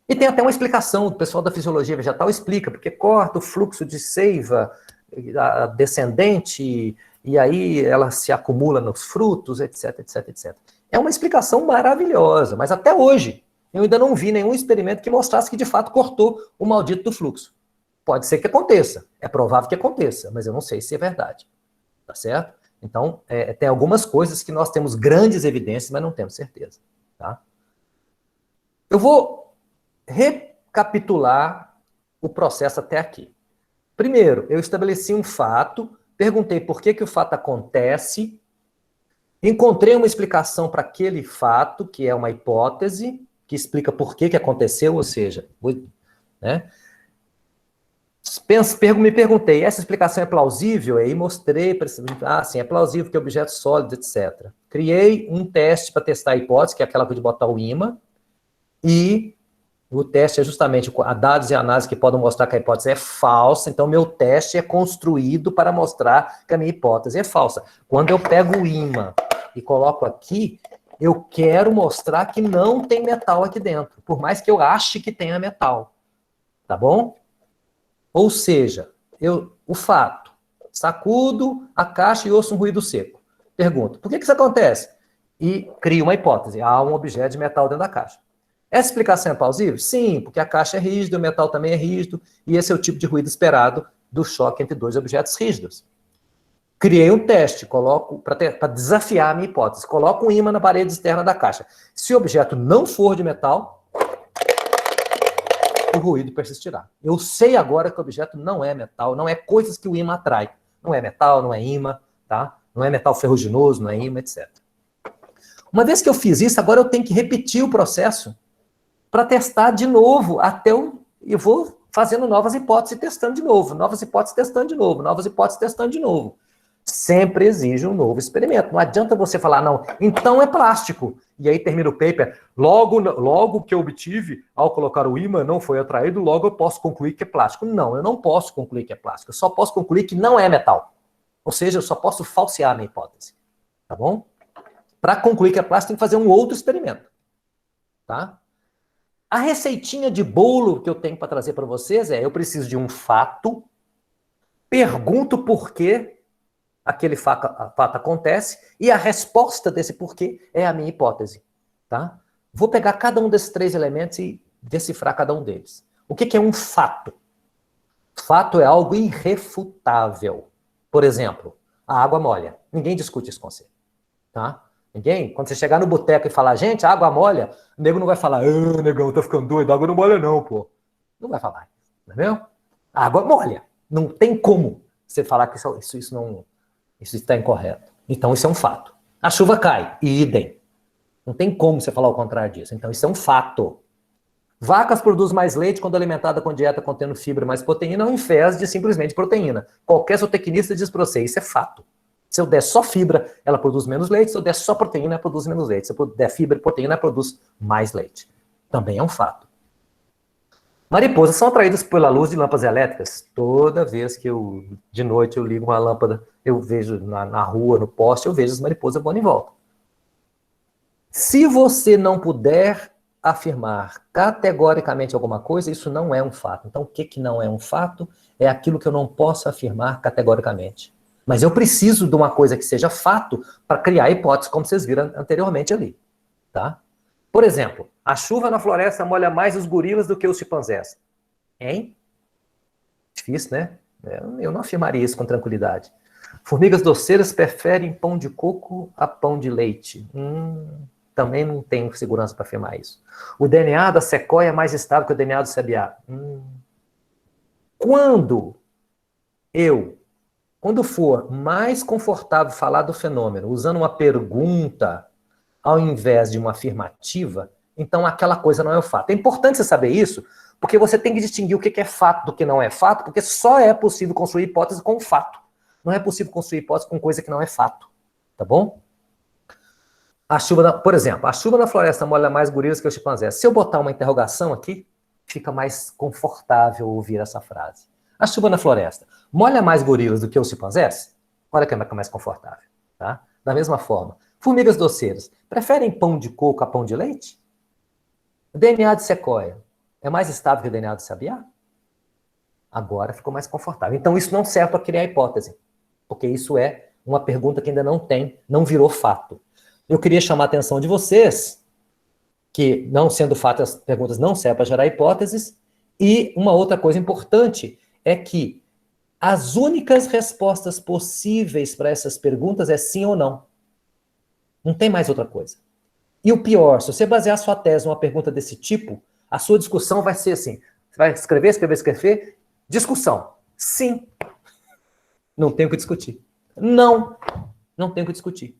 E tem até uma explicação, o pessoal da fisiologia vegetal explica, porque corta o fluxo de seiva descendente, e aí ela se acumula nos frutos, etc, etc, etc. É uma explicação maravilhosa, mas até hoje eu ainda não vi nenhum experimento que mostrasse que de fato cortou o maldito do fluxo. Pode ser que aconteça, é provável que aconteça, mas eu não sei se é verdade. Tá certo? Então, tem algumas coisas que nós temos grandes evidências, mas não temos certeza. Tá? Eu vou recapitular o processo até aqui. Primeiro, eu estabeleci um fato, perguntei por que o fato acontece, encontrei uma explicação para aquele fato, que é uma hipótese, que explica por que aconteceu, ou seja, né? Me perguntei, essa explicação é plausível? Aí mostrei, sim, é plausível que objetos sólidos, etc. Criei um teste para testar a hipótese, que é aquela de botar o ímã, e o teste é justamente a dados e análise que podem mostrar que a hipótese é falsa, então meu teste é construído para mostrar que a minha hipótese é falsa. Quando eu pego o ímã e coloco aqui, eu quero mostrar que não tem metal aqui dentro, por mais que eu ache que tenha metal. Tá bom? Ou seja, o fato, sacudo a caixa e ouço um ruído seco. Pergunto, por que isso acontece? E crio uma hipótese, há um objeto de metal dentro da caixa. Essa explicação é plausível? Sim, porque a caixa é rígida, o metal também é rígido, e esse é o tipo de ruído esperado do choque entre 2 objetos rígidos. Criei um teste, coloco para desafiar a minha hipótese. Coloco um ímã na parede externa da caixa. Se o objeto não for de metal, o ruído persistirá. Eu sei agora que o objeto não é metal, não é coisas que o ímã atrai. Não é metal, não é ímã, tá? Não é metal ferruginoso, não é ímã, etc. Uma vez que eu fiz isso, agora eu tenho que repetir o processo para testar de novo, até eu vou fazendo novas hipóteses e testando de novo, novas hipóteses testando de novo, novas hipóteses testando de novo. Sempre exige um novo experimento. Não adianta você falar, não, então é plástico. E aí termina o paper, logo que eu obtive, ao colocar o ímã, não foi atraído, logo eu posso concluir que é plástico. Não, eu não posso concluir que é plástico. Eu só posso concluir que não é metal. Ou seja, eu só posso falsear a minha hipótese. Tá bom? Para concluir que é plástico, tem que fazer um outro experimento. Tá? A receitinha de bolo que eu tenho para trazer para vocês eu preciso de um fato, pergunto por que aquele fato acontece, e a resposta desse porquê é a minha hipótese. Tá? Vou pegar cada um desses 3 elementos e decifrar cada um deles. O que é um fato? Fato é algo irrefutável. Por exemplo, a água molha. Ninguém discute isso com você. Tá? Ninguém, quando você chegar no boteco e falar, gente, a água molha, o nego não vai falar, negão, tá ficando doido, a água não molha não, pô. Não vai falar, entendeu? A água molha. Não tem como você falar que isso está incorreto. Então, isso é um fato. A chuva cai, idem. Não tem como você falar o contrário disso. Então, isso é um fato. Vacas produzem mais leite quando alimentada com dieta contendo fibra mais proteína, ao invés de simplesmente proteína. Qualquer zootecnista diz para você, isso é fato. Se eu der só fibra, ela produz menos leite. Se eu der só proteína, ela produz menos leite. Se eu der fibra e proteína, ela produz mais leite. Também é um fato. Mariposas são atraídas pela luz de lâmpadas elétricas. Toda vez que de noite eu ligo uma lâmpada, eu vejo na rua, no poste, eu vejo as mariposas voando em volta. Se você não puder afirmar categoricamente alguma coisa, isso não é um fato. Então, o que não é um fato? É aquilo que eu não posso afirmar categoricamente. Mas eu preciso de uma coisa que seja fato para criar hipótese, como vocês viram anteriormente ali. Tá? Por exemplo, a chuva na floresta molha mais os gorilas do que os chimpanzés. Hein? Difícil, né? Eu não afirmaria isso com tranquilidade. Formigas doceiras preferem pão de coco a pão de leite. Também não tenho segurança para afirmar isso. O DNA da sequoia é mais estável que o DNA do sabiá. Quando for mais confortável falar do fenômeno usando uma pergunta ao invés de uma afirmativa, então aquela coisa não é o fato. É importante você saber isso, porque você tem que distinguir o que é fato do que não é fato, porque só é possível construir hipótese com fato. Não é possível construir hipótese com coisa que não é fato. Tá bom? Por exemplo, a chuva na floresta molha mais gorilas que os chimpanzés. Se eu botar uma interrogação aqui, fica mais confortável ouvir essa frase. A chuva na floresta molha mais gorilas do que os chimpanzés? Olha que é mais confortável. Tá? Da mesma forma, formigas doceiras preferem pão de coco a pão de leite? O DNA de sequoia é mais estável que o DNA do sabiá? Agora ficou mais confortável. Então isso não serve para criar hipótese, porque isso é uma pergunta que ainda não virou fato. Eu queria chamar a atenção de vocês que, não sendo fato, as perguntas não servem para gerar hipóteses. E uma outra coisa importante é que as únicas respostas possíveis para essas perguntas é sim ou não. Não tem mais outra coisa. E o pior, se você basear sua tese numa pergunta desse tipo, a sua discussão vai ser assim. Você vai escrever, discussão. Sim. Não tem o que discutir. Não tem o que discutir.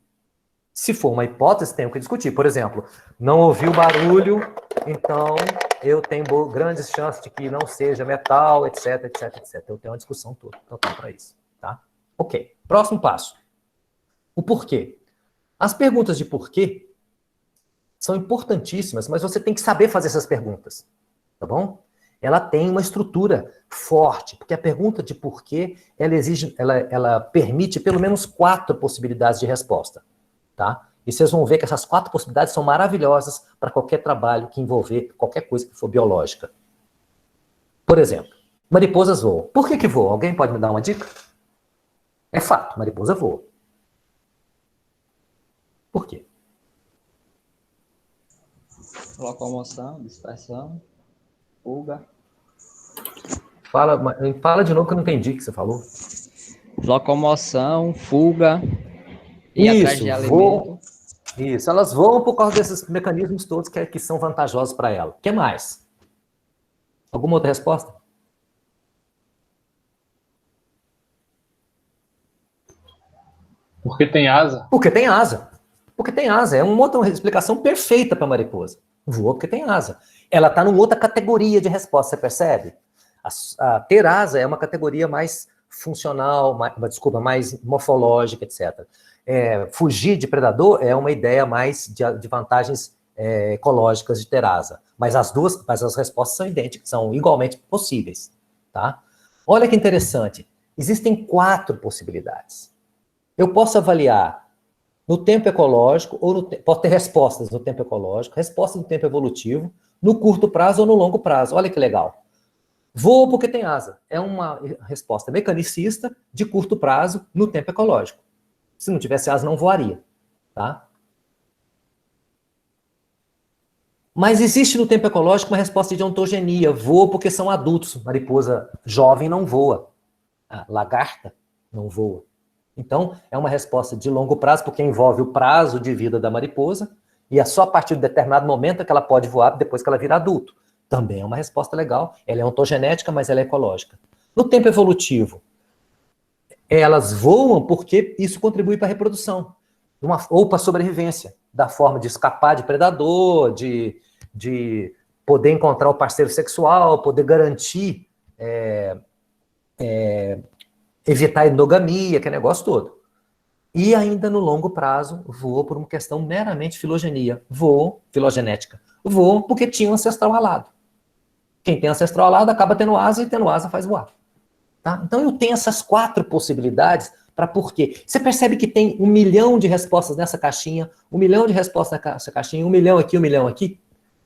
Se for uma hipótese, tem o que discutir. Por exemplo, não ouvi o barulho, então eu tenho grandes chances de que não seja metal, etc, etc, etc. Eu tenho uma discussão toda para isso. Tá? Ok. Próximo passo. O porquê. As perguntas de porquê são importantíssimas, mas você tem que saber fazer essas perguntas. Tá bom? Ela tem uma estrutura forte, porque a pergunta de porquê, ela permite pelo menos 4 possibilidades de resposta. Tá? E vocês vão ver que essas 4 possibilidades são maravilhosas para qualquer trabalho que envolver qualquer coisa que for biológica. Por exemplo, mariposas voam. Por que voam? Alguém pode me dar uma dica? É fato, mariposa voa. Por quê? Locomoção, dispersão, fuga. Fala de novo que eu não entendi o que você falou. Locomoção, fuga e atrás de alimento. Isso, elas voam por causa desses mecanismos todos que são vantajosos para ela. O que mais? Alguma outra resposta? Porque tem asa. Porque tem asa. Porque tem asa. É uma outra explicação perfeita para a mariposa. Voa porque tem asa. Ela está numa outra categoria de resposta, você percebe? Ter asa é uma categoria mais funcional, mais morfológica, etc. Fugir de predador é uma ideia mais de vantagens ecológicas de ter asa. Mas as respostas são idênticas, são igualmente possíveis. Tá? Olha que interessante. Existem 4 possibilidades. Eu posso avaliar no tempo ecológico, posso ter respostas no tempo ecológico, respostas no tempo evolutivo, no curto prazo ou no longo prazo. Olha que legal. Voa porque tem asa. É uma resposta mecanicista de curto prazo no tempo ecológico. Se não tivesse asa, não voaria. Tá? Mas existe no tempo ecológico uma resposta de ontogenia. Voa porque são adultos. Mariposa jovem não voa. A lagarta não voa. Então, é uma resposta de longo prazo, porque envolve o prazo de vida da mariposa, e é só a partir de determinado momento que ela pode voar depois que ela vira adulto. Também é uma resposta legal. Ela é ontogenética, mas ela é ecológica. No tempo evolutivo, elas voam porque isso contribui para a reprodução, ou para a sobrevivência, da forma de escapar de predador, de poder encontrar o parceiro sexual, poder garantir, evitar a endogamia, aquele negócio todo. E ainda no longo prazo, voam por uma questão meramente filogenética. Voam porque tinham ancestral alado. Quem tem ancestral alado acaba tendo asa, e tendo asa faz voar. Tá? Então eu tenho essas 4 possibilidades para por quê. Você percebe que tem 1 milhão de respostas nessa caixinha, 1 milhão de respostas nessa caixinha, 1 milhão aqui, 1 milhão aqui?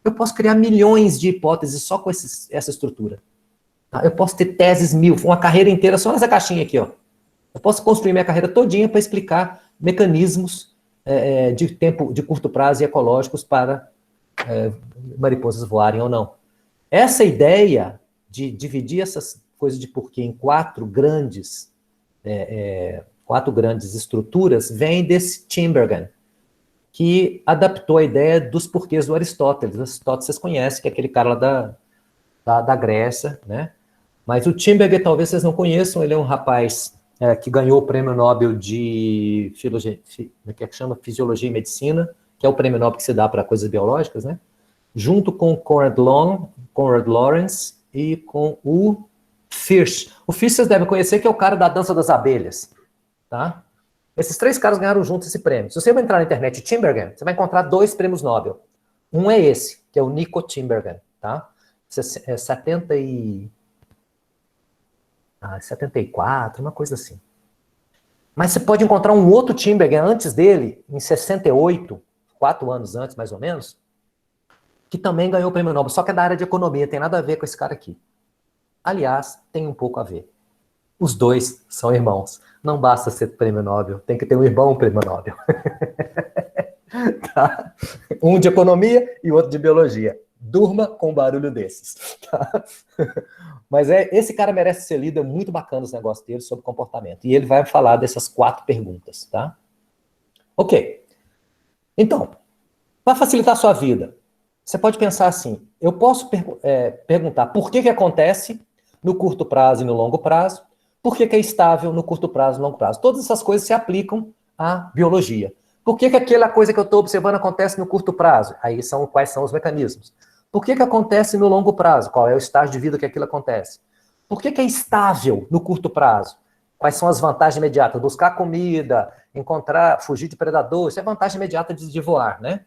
Eu posso criar milhões de hipóteses só com essa estrutura. Tá? Eu posso ter teses 1000, uma carreira inteira só nessa caixinha aqui, ó. Eu posso construir minha carreira todinha para explicar mecanismos de tempo, de curto prazo e ecológicos para mariposas voarem ou não. Essa ideia de dividir essas coisas de porquê em 4 grandes estruturas vem desse Tinbergen, que adaptou a ideia dos porquês do Aristóteles. Aristóteles vocês conhecem, que é aquele cara lá da Grécia, né? Mas o Tinbergen talvez vocês não conheçam, ele é um rapaz que ganhou o Prêmio Nobel de Fisiologia e Medicina, que é o prêmio Nobel que se dá para coisas biológicas, né? Junto com Conrad Lorenz e com o Firsch. O Firsch vocês devem conhecer, que é o cara da dança das abelhas, tá? Esses 3 caras ganharam juntos esse prêmio. Se você vai entrar na internet Tinbergen, você vai encontrar 2 prêmios Nobel. Um é esse, que é o Nico Tinbergen, tá? 74, uma coisa assim. Mas você pode encontrar um outro Tinbergen antes dele, em 68, 4 anos antes, mais ou menos, que também ganhou o prêmio Nobel, só que é da área de economia, tem nada a ver com esse cara aqui. Aliás, tem um pouco a ver. Os 2 são irmãos. Não basta ser prêmio Nobel, tem que ter um irmão prêmio Nobel. Tá? Um de economia e outro de biologia. Durma com um barulho desses. Tá? Mas esse cara merece ser lido, é muito bacana os negócios dele sobre comportamento. E ele vai falar dessas 4 perguntas, tá? Ok. Então, para facilitar a sua vida, você pode pensar assim, eu posso perguntar por que acontece no curto prazo e no longo prazo, por que é estável no curto prazo e no longo prazo. Todas essas coisas se aplicam à biologia. Por que aquela coisa que eu estou observando acontece no curto prazo? Aí quais são os mecanismos. Por que acontece no longo prazo? Qual é o estágio de vida que aquilo acontece? Por que é estável no curto prazo? Quais são as vantagens imediatas? Buscar comida, fugir de predador, isso é vantagem imediata de voar, né?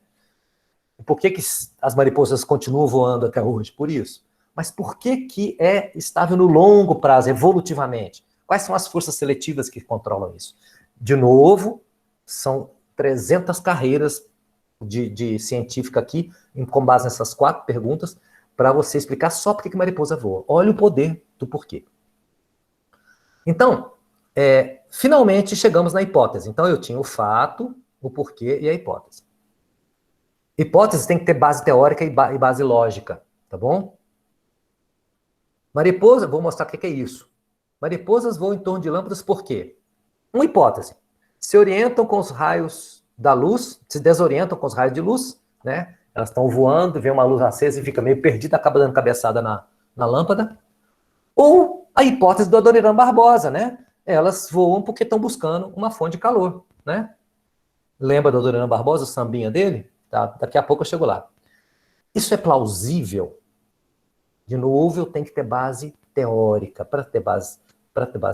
Por que as mariposas continuam voando até hoje? Por isso. Mas por que é estável no longo prazo, evolutivamente? Quais são as forças seletivas que controlam isso? De novo, são 300 carreiras de científica aqui, com base nessas 4 perguntas, para você explicar só por que mariposa voa. Olha o poder do porquê. Então, finalmente chegamos na hipótese. Então, eu tinha o fato, o porquê e a hipótese. Hipótese tem que ter base teórica e base lógica, tá bom? Mariposa, vou mostrar o que é isso. Mariposas voam em torno de lâmpadas por quê? Uma hipótese. Se orientam com os raios da luz, se desorientam com os raios de luz, né? Elas estão voando, vê uma luz acesa e fica meio perdida, acaba dando cabeçada na lâmpada. Ou a hipótese do Adoniran Barbosa, né? Elas voam porque estão buscando uma fonte de calor, né? Lembra do Adoniran Barbosa, o sambinha dele? Tá? Daqui a pouco eu chego lá. Isso é plausível? De novo, eu tenho que ter base teórica. Para ter base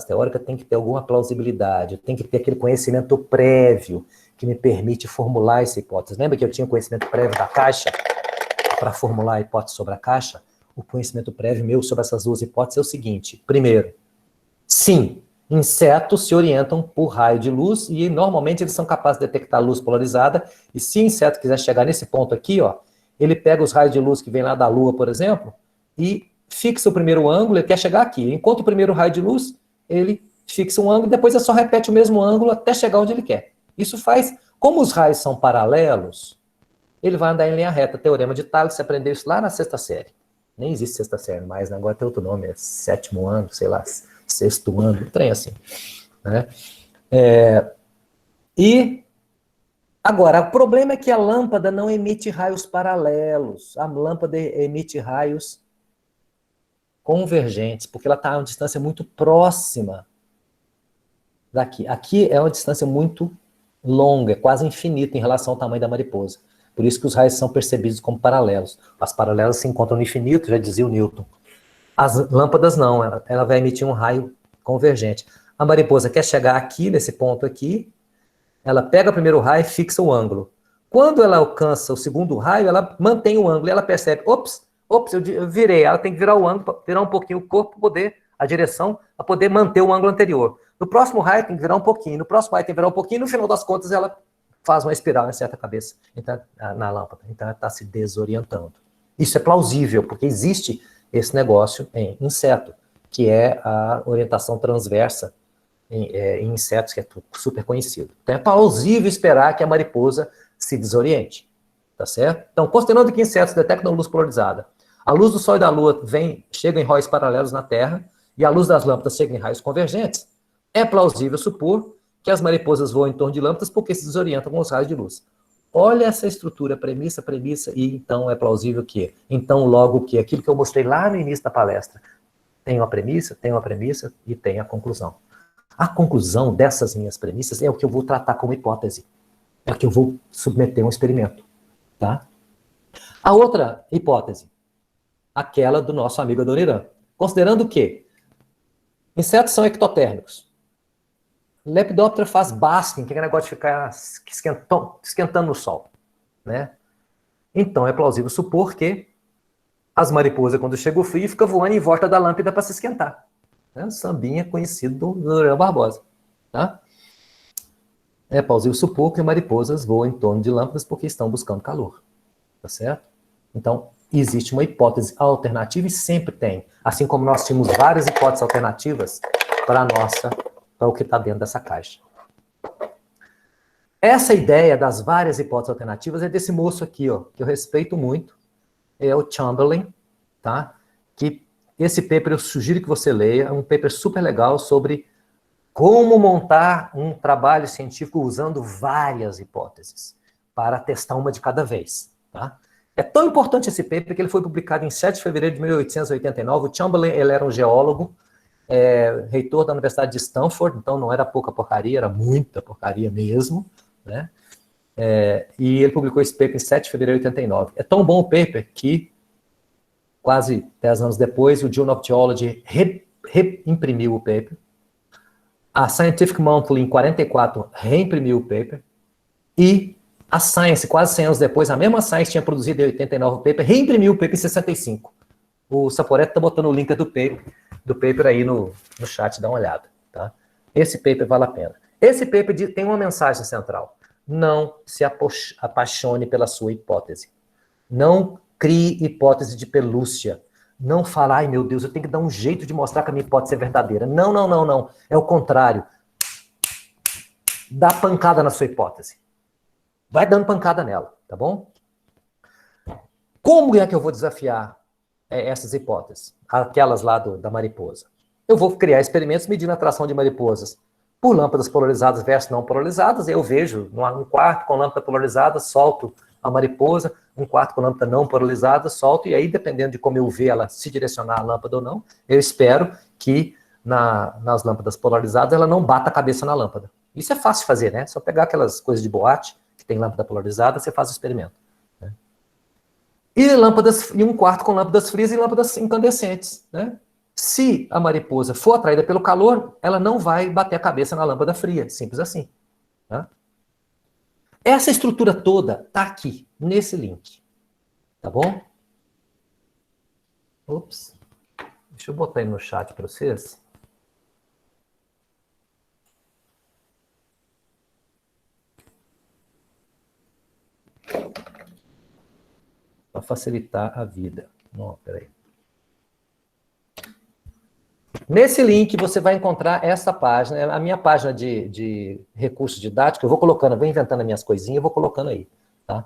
teórica, tem que ter alguma plausibilidade. Tem que ter aquele conhecimento prévio que me permite formular essa hipótese. Lembra que eu tinha conhecimento prévio da caixa? Para formular a hipótese sobre a caixa? O conhecimento prévio meu sobre essas 2 hipóteses é o seguinte. Primeiro, sim, insetos se orientam por raio de luz e normalmente eles são capazes de detectar luz polarizada. E se o inseto quiser chegar nesse ponto aqui, ó, ele pega os raios de luz que vem lá da Lua, por exemplo, e fixa o primeiro ângulo, ele quer chegar aqui. Enquanto o primeiro raio de luz, ele fixa um ângulo, depois ele só repete o mesmo ângulo até chegar onde ele quer. Isso faz, como os raios são paralelos, ele vai andar em linha reta. Teorema de Tales, você aprendeu isso lá na 6ª série. Nem existe 6ª série mais, né? Agora tem outro nome, é 7º ano, sei lá, 6º ano, um trem assim. Né? E agora, o problema é que a lâmpada não emite raios paralelos. A lâmpada emite raios convergentes, porque ela está a uma distância muito próxima daqui. Aqui é uma distância muito longa, é quase infinita em relação ao tamanho da mariposa. Por isso que os raios são percebidos como paralelos. As paralelas se encontram no infinito, já dizia o Newton. As lâmpadas não, ela vai emitir um raio convergente. A mariposa quer chegar aqui, nesse ponto aqui, ela pega o primeiro raio e fixa o ângulo. Quando ela alcança o segundo raio, ela mantém o ângulo e ela percebe, ops, eu virei. Ela tem que virar o ângulo, virar um pouquinho o corpo, a direção, para poder manter o ângulo anterior. No próximo raio tem que virar um pouquinho, no próximo raio tem que virar um pouquinho, e no final das contas ela faz uma espiral em certa cabeça na lâmpada. Então ela está se desorientando. Isso é plausível, porque existe esse negócio em inseto, que é a orientação transversa em insetos, que é super conhecido. Então é plausível esperar que a mariposa se desoriente, tá certo? Então, considerando que insetos detectam luz polarizada, a luz do Sol e da Lua chega em raios paralelos na Terra, e a luz das lâmpadas chega em raios convergentes, é plausível supor que as mariposas voam em torno de lâmpadas porque se desorientam com os raios de luz. Olha essa estrutura, premissa, e então é plausível que, então logo que, aquilo que eu mostrei lá no início da palestra, tem uma premissa e tem a conclusão. A conclusão dessas minhas premissas é o que eu vou tratar como hipótese. É o que eu vou submeter a um experimento. Tá? A outra hipótese, aquela do nosso amigo Adoniran. Considerando que insetos são ectotérmicos. Lepidoptera faz basking, que é negócio de ficar esquentando no sol. Né? Então é plausível supor que as mariposas, quando chega o frio, ficam voando em volta da lâmpada para se esquentar. É um sambinha conhecido do Adoniran Barbosa. Tá? É plausível supor que mariposas voam em torno de lâmpadas porque estão buscando calor. Tá certo? Então, existe uma hipótese alternativa e sempre tem. Assim como nós tínhamos várias hipóteses alternativas para o que está dentro dessa caixa. Essa ideia das várias hipóteses alternativas é desse moço aqui, ó, que eu respeito muito, é o Chamberlain, tá? Que esse paper eu sugiro que você leia, é um paper super legal sobre como montar um trabalho científico usando várias hipóteses, para testar uma de cada vez. Tá? É tão importante esse paper que ele foi publicado em 7 de fevereiro de 1889. O Chamberlain, ele era um geólogo, reitor da Universidade de Stanford, então não era pouca porcaria, era muita porcaria mesmo. Né? E ele publicou esse paper em 7 de fevereiro de 89. É tão bom o paper que, quase 10 anos depois, o Journal of Geology reimprimiu o paper. A Scientific Monthly, em 44, reimprimiu o paper, e a Science, quase 100 anos depois, a mesma Science tinha produzido em 89 o paper, reimprimiu o paper em 65. O Saporeto está botando o link do paper aí no chat, dá uma olhada. Tá? Esse paper vale a pena. Esse paper tem uma mensagem central. Não se apaixone pela sua hipótese. Não crie hipótese de pelúcia. Não fala, ai meu Deus, eu tenho que dar um jeito de mostrar que a minha hipótese é verdadeira. Não, não, não, não. É o contrário. Dá pancada na sua hipótese. Vai dando pancada nela, tá bom? Como é que eu vou desafiar essas hipóteses? Aquelas lá da mariposa. Eu vou criar experimentos medindo a atração de mariposas por lâmpadas polarizadas versus não polarizadas. Eu vejo um quarto com lâmpada polarizada, solto a mariposa, um quarto com lâmpada não polarizada, solto, e aí, dependendo de como eu ver ela se direcionar a lâmpada ou não, eu espero que nas lâmpadas polarizadas ela não bata a cabeça na lâmpada. Isso é fácil de fazer, né? Só pegar aquelas coisas de boate, que tem lâmpada polarizada, você faz o experimento. Né? E um quarto com lâmpadas frias e lâmpadas incandescentes. Né? Se a mariposa for atraída pelo calor, ela não vai bater a cabeça na lâmpada fria, simples assim. Tá? Essa estrutura toda está aqui, nesse link. Tá bom? Ops. Deixa eu botar aí no chat para vocês. Para facilitar a vida. Não, peraí. Nesse link você vai encontrar essa página, a minha página de recursos didáticos. Eu vou colocando, eu vou inventando as minhas coisinhas, eu vou colocando aí. Tá?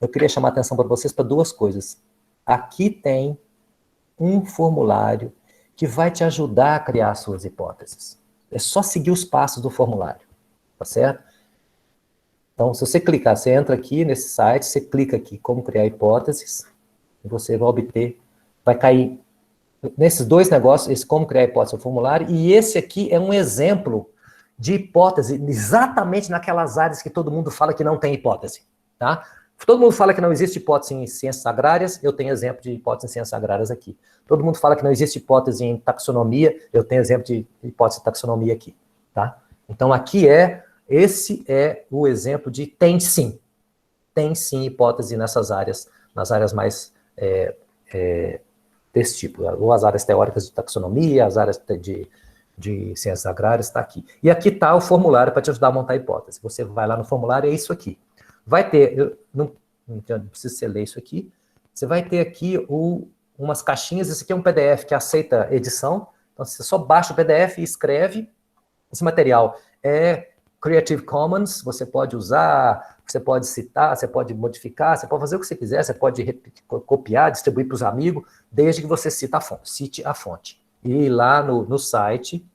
Eu queria chamar a atenção para vocês para duas coisas. Aqui tem um formulário que vai te ajudar a criar suas hipóteses. É só seguir os passos do formulário. Tá certo? Então, se você clicar, você entra aqui nesse site, você clica aqui, como criar hipóteses, e você vai obter, vai cair nesses dois negócios, esse como criar hipótese no formulário, e esse aqui é um exemplo de hipótese exatamente naquelas áreas que todo mundo fala que não tem hipótese, tá? Todo mundo fala que não existe hipótese em ciências agrárias, eu tenho exemplo de hipótese em ciências agrárias aqui. Todo mundo fala que não existe hipótese em taxonomia, eu tenho exemplo de hipótese de taxonomia aqui, tá? Então aqui esse é o exemplo de tem sim. tem sim hipótese nessas áreas, nas áreas mais desse tipo, ou as áreas teóricas de taxonomia, as áreas de ciências agrárias, está aqui. E aqui está o formulário para te ajudar a montar a hipótese. Você vai lá no formulário, é isso aqui. Vai ter, eu não preciso você ler isso aqui, você vai ter aqui umas caixinhas, esse aqui é um PDF que aceita edição, então você só baixa o PDF e escreve. Esse material é Creative Commons, você pode usar, você pode citar, você pode modificar, você pode fazer o que você quiser, você pode copiar, distribuir para os amigos, desde que você cite a fonte. E lá no site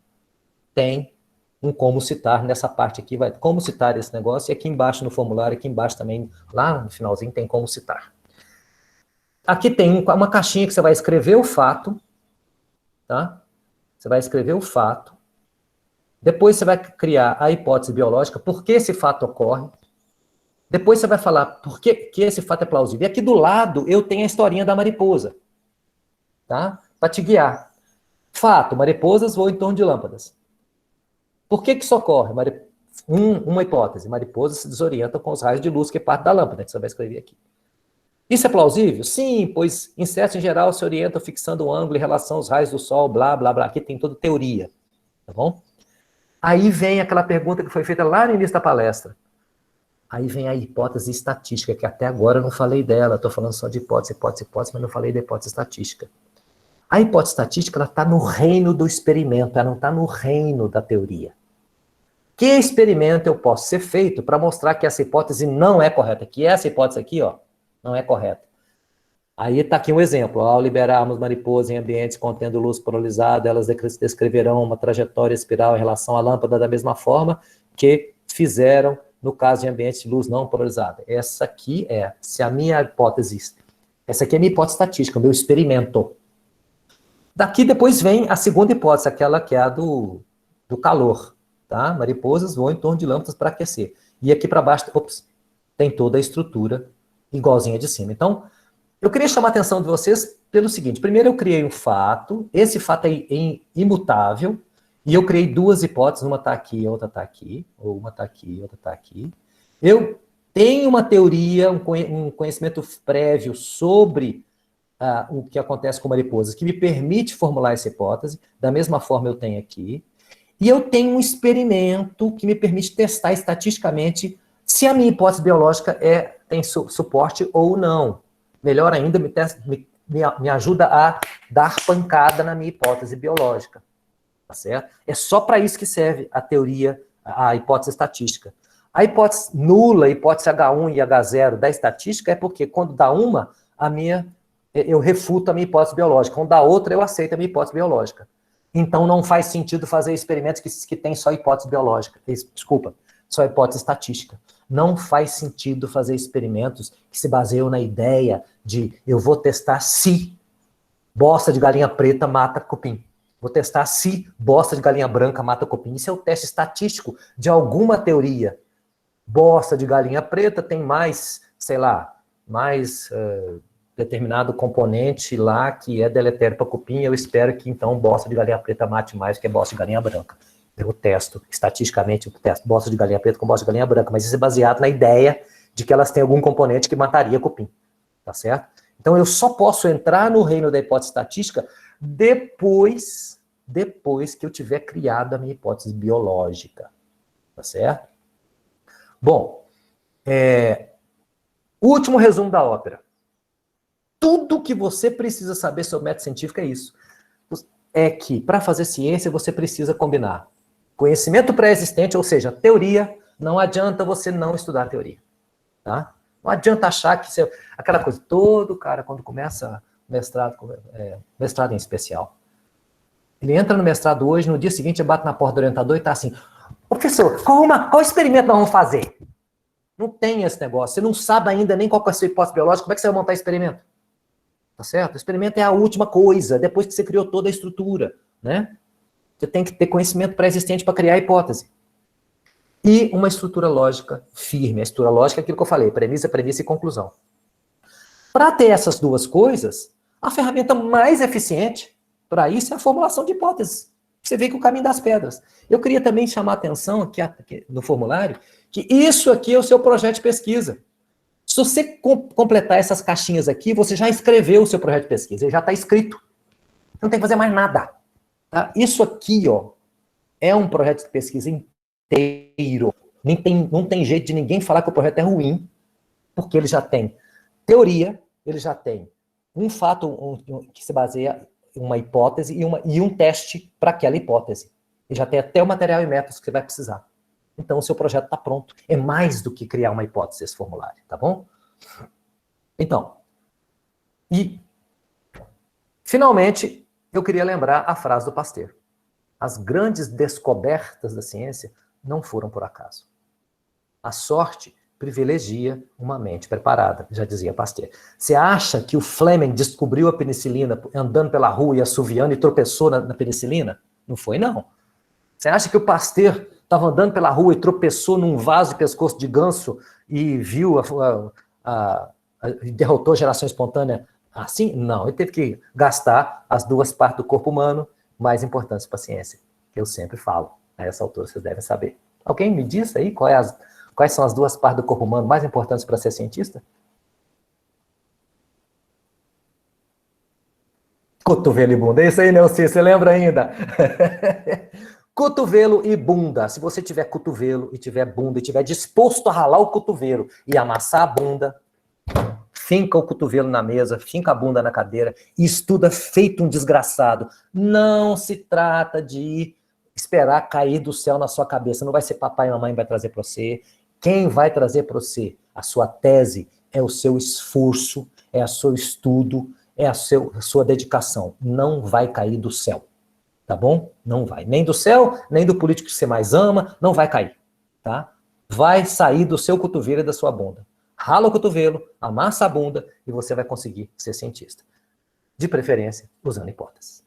tem um como citar, nessa parte aqui, vai como citar esse negócio, e aqui embaixo no formulário, aqui embaixo também, lá no finalzinho, tem como citar. Aqui tem uma caixinha que você vai escrever o fato, tá? Você vai escrever o fato, depois você vai criar a hipótese biológica, por que esse fato ocorre, depois você vai falar por que esse fato é plausível. E aqui do lado eu tenho a historinha da mariposa, tá? Para te guiar. Fato, mariposas voam em torno de lâmpadas. Por que isso ocorre? Uma hipótese, mariposas se desorientam com os raios de luz que parte da lâmpada, que você vai escrever aqui. Isso é plausível? Sim, pois insetos em geral se orientam fixando o ângulo em relação aos raios do sol, blá, blá, blá. Aqui tem toda teoria, tá bom? Aí vem aquela pergunta que foi feita lá no início da palestra. Aí vem a hipótese estatística, que até agora eu não falei dela, estou falando só de hipótese, mas não falei da hipótese estatística. A hipótese estatística está no reino do experimento, ela não está no reino da teoria. Que experimento eu posso ser feito para mostrar que essa hipótese não é correta? Que essa hipótese aqui, ó, não é correta. Aí está aqui um exemplo. Ao liberarmos mariposas em ambientes contendo luz polarizada, elas descreverão uma trajetória espiral em relação à lâmpada da mesma forma que fizeram no caso de ambientes de luz não polarizada. Essa aqui se a minha hipótese, essa aqui é a minha hipótese estatística, o meu experimento. Daqui depois vem a segunda hipótese, aquela que é a do calor, tá? Mariposas voam em torno de lâmpadas para aquecer. E aqui para baixo, tem toda a estrutura igualzinha de cima. Então, eu queria chamar a atenção de vocês pelo seguinte. Primeiro eu criei um fato, esse fato é imutável, e eu criei duas hipóteses, uma está aqui, outra está aqui, ou uma está aqui, outra está aqui. Eu tenho uma teoria, um conhecimento prévio sobre o que acontece com mariposas, que me permite formular essa hipótese, da mesma forma eu tenho aqui, e eu tenho um experimento que me permite testar estatisticamente se a minha hipótese biológica tem suporte ou não. Melhor ainda, me ajuda a dar pancada na minha hipótese biológica. Tá certo? É só para isso que serve a teoria, a hipótese estatística. A hipótese nula, a hipótese H1 e H0 da estatística é porque quando dá uma, eu refuto a minha hipótese biológica. Quando dá outra, eu aceito a minha hipótese biológica. Então não faz sentido fazer experimentos que tem só hipótese biológica. Desculpa, só hipótese estatística. Não faz sentido fazer experimentos que se baseiam na ideia de eu vou testar se bosta de galinha preta mata cupim. Vou testar se bosta de galinha branca mata cupim. Isso é o teste estatístico de alguma teoria. Bosta de galinha preta tem mais, sei lá, determinado componente lá que é deletério para cupim. Eu espero que então bosta de galinha preta mate mais que bosta de galinha branca. Eu testo, estatisticamente, eu testo bosta de galinha preta com bosta de galinha branca, mas isso é baseado na ideia de que elas têm algum componente que mataria cupim. Tá certo? Então eu só posso entrar no reino da hipótese estatística depois que eu tiver criado a minha hipótese biológica. Tá certo? Bom, último resumo da ópera. Tudo que você precisa saber sobre método científico é isso. É que, para fazer ciência, você precisa combinar conhecimento pré-existente, ou seja, teoria. Não adianta você não estudar a teoria. Tá? Não adianta achar que aquela coisa, todo cara, quando começa mestrado em especial, ele entra no mestrado hoje, no dia seguinte, ele bate na porta do orientador e está assim, professor, qual experimento nós vamos fazer? Não tem esse negócio. Você não sabe ainda nem qual é a sua hipótese biológica, como é que você vai montar experimento? Tá certo? O experimento é a última coisa, depois que você criou toda a estrutura, né? Você tem que ter conhecimento pré-existente para criar a hipótese. E uma estrutura lógica firme. A estrutura lógica é aquilo que eu falei, premissa e conclusão. Para ter essas duas coisas, a ferramenta mais eficiente para isso é a formulação de hipóteses. Você vê que o caminho das pedras. Eu queria também chamar a atenção aqui no formulário que isso aqui é o seu projeto de pesquisa. você completar essas caixinhas aqui, você já escreveu o seu projeto de pesquisa, ele já está escrito. Não tem que fazer mais nada. Tá? Isso aqui, ó, é um projeto de pesquisa inteiro. Não tem jeito de ninguém falar que o projeto é ruim, porque ele já tem teoria, ele já tem um fato que se baseia em uma hipótese e um teste para aquela hipótese. Ele já tem até o material e métodos que você vai precisar. Então, o seu projeto está pronto. É mais do que criar uma hipótese esse formulário, tá bom? Então, e, finalmente, eu queria lembrar a frase do Pasteur. As grandes descobertas da ciência não foram por acaso. A sorte privilegia uma mente preparada, já dizia Pasteur. Você acha que o Fleming descobriu a penicilina andando pela rua e assoviando e tropeçou na penicilina? Não foi, não. Você acha que o Pasteur estava andando pela rua e tropeçou num vaso de pescoço de ganso e viu derrotou a geração espontânea assim? Não, ele teve que gastar as duas partes do corpo humano mais importantes para a ciência, que eu sempre falo. A essa altura vocês devem saber. Alguém me diz aí quais são as duas partes do corpo humano mais importantes para ser cientista? Cotovelo e bunda. É isso aí, Nelson, você lembra ainda? Cotovelo e bunda. Se você tiver cotovelo e tiver bunda e tiver disposto a ralar o cotovelo e amassar a bunda, finca o cotovelo na mesa, finca a bunda na cadeira e estuda feito um desgraçado. Não se trata de esperar cair do céu na sua cabeça. Não vai ser papai e mamãe que vai trazer para você. Quem vai trazer para você a sua tese é o seu esforço, é o seu estudo, é a sua dedicação. Não vai cair do céu. Tá bom? Não vai. Nem do céu, nem do político que você mais ama, não vai cair. Tá? Vai sair do seu cotovelo e da sua bunda. Rala o cotovelo, amassa a bunda e você vai conseguir ser cientista. De preferência, usando hipóteses.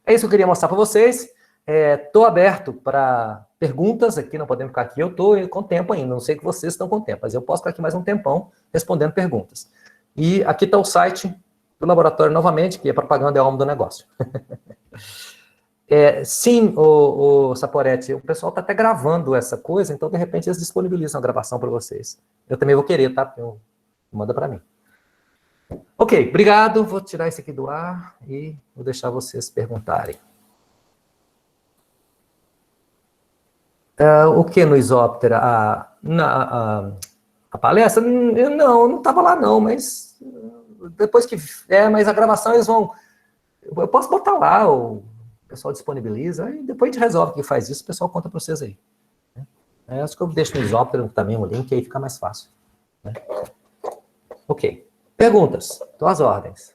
É isso que eu queria mostrar para vocês. Estou aberto para perguntas aqui, não podemos ficar aqui. Eu estou com tempo ainda, não sei que vocês estão com tempo, mas eu posso ficar aqui mais um tempão respondendo perguntas. E aqui está o site do laboratório novamente, que a propaganda é o alma do negócio. Sim, o Saporetti, o pessoal está até gravando essa coisa, então de repente eles disponibilizam a gravação para vocês. Eu também vou querer, tá? Manda para mim. Ok, obrigado. Vou tirar esse aqui do ar e vou deixar vocês perguntarem. O que no Isóptera? A palestra? Não estava lá não, mas depois que... mas a gravação eles vão... Eu posso botar lá, o pessoal disponibiliza, e depois a gente resolve quem faz isso, o pessoal conta para vocês aí. Acho que eu deixo no Isóptera também o link, aí fica mais fácil. Né? Ok. Perguntas? Estou às ordens.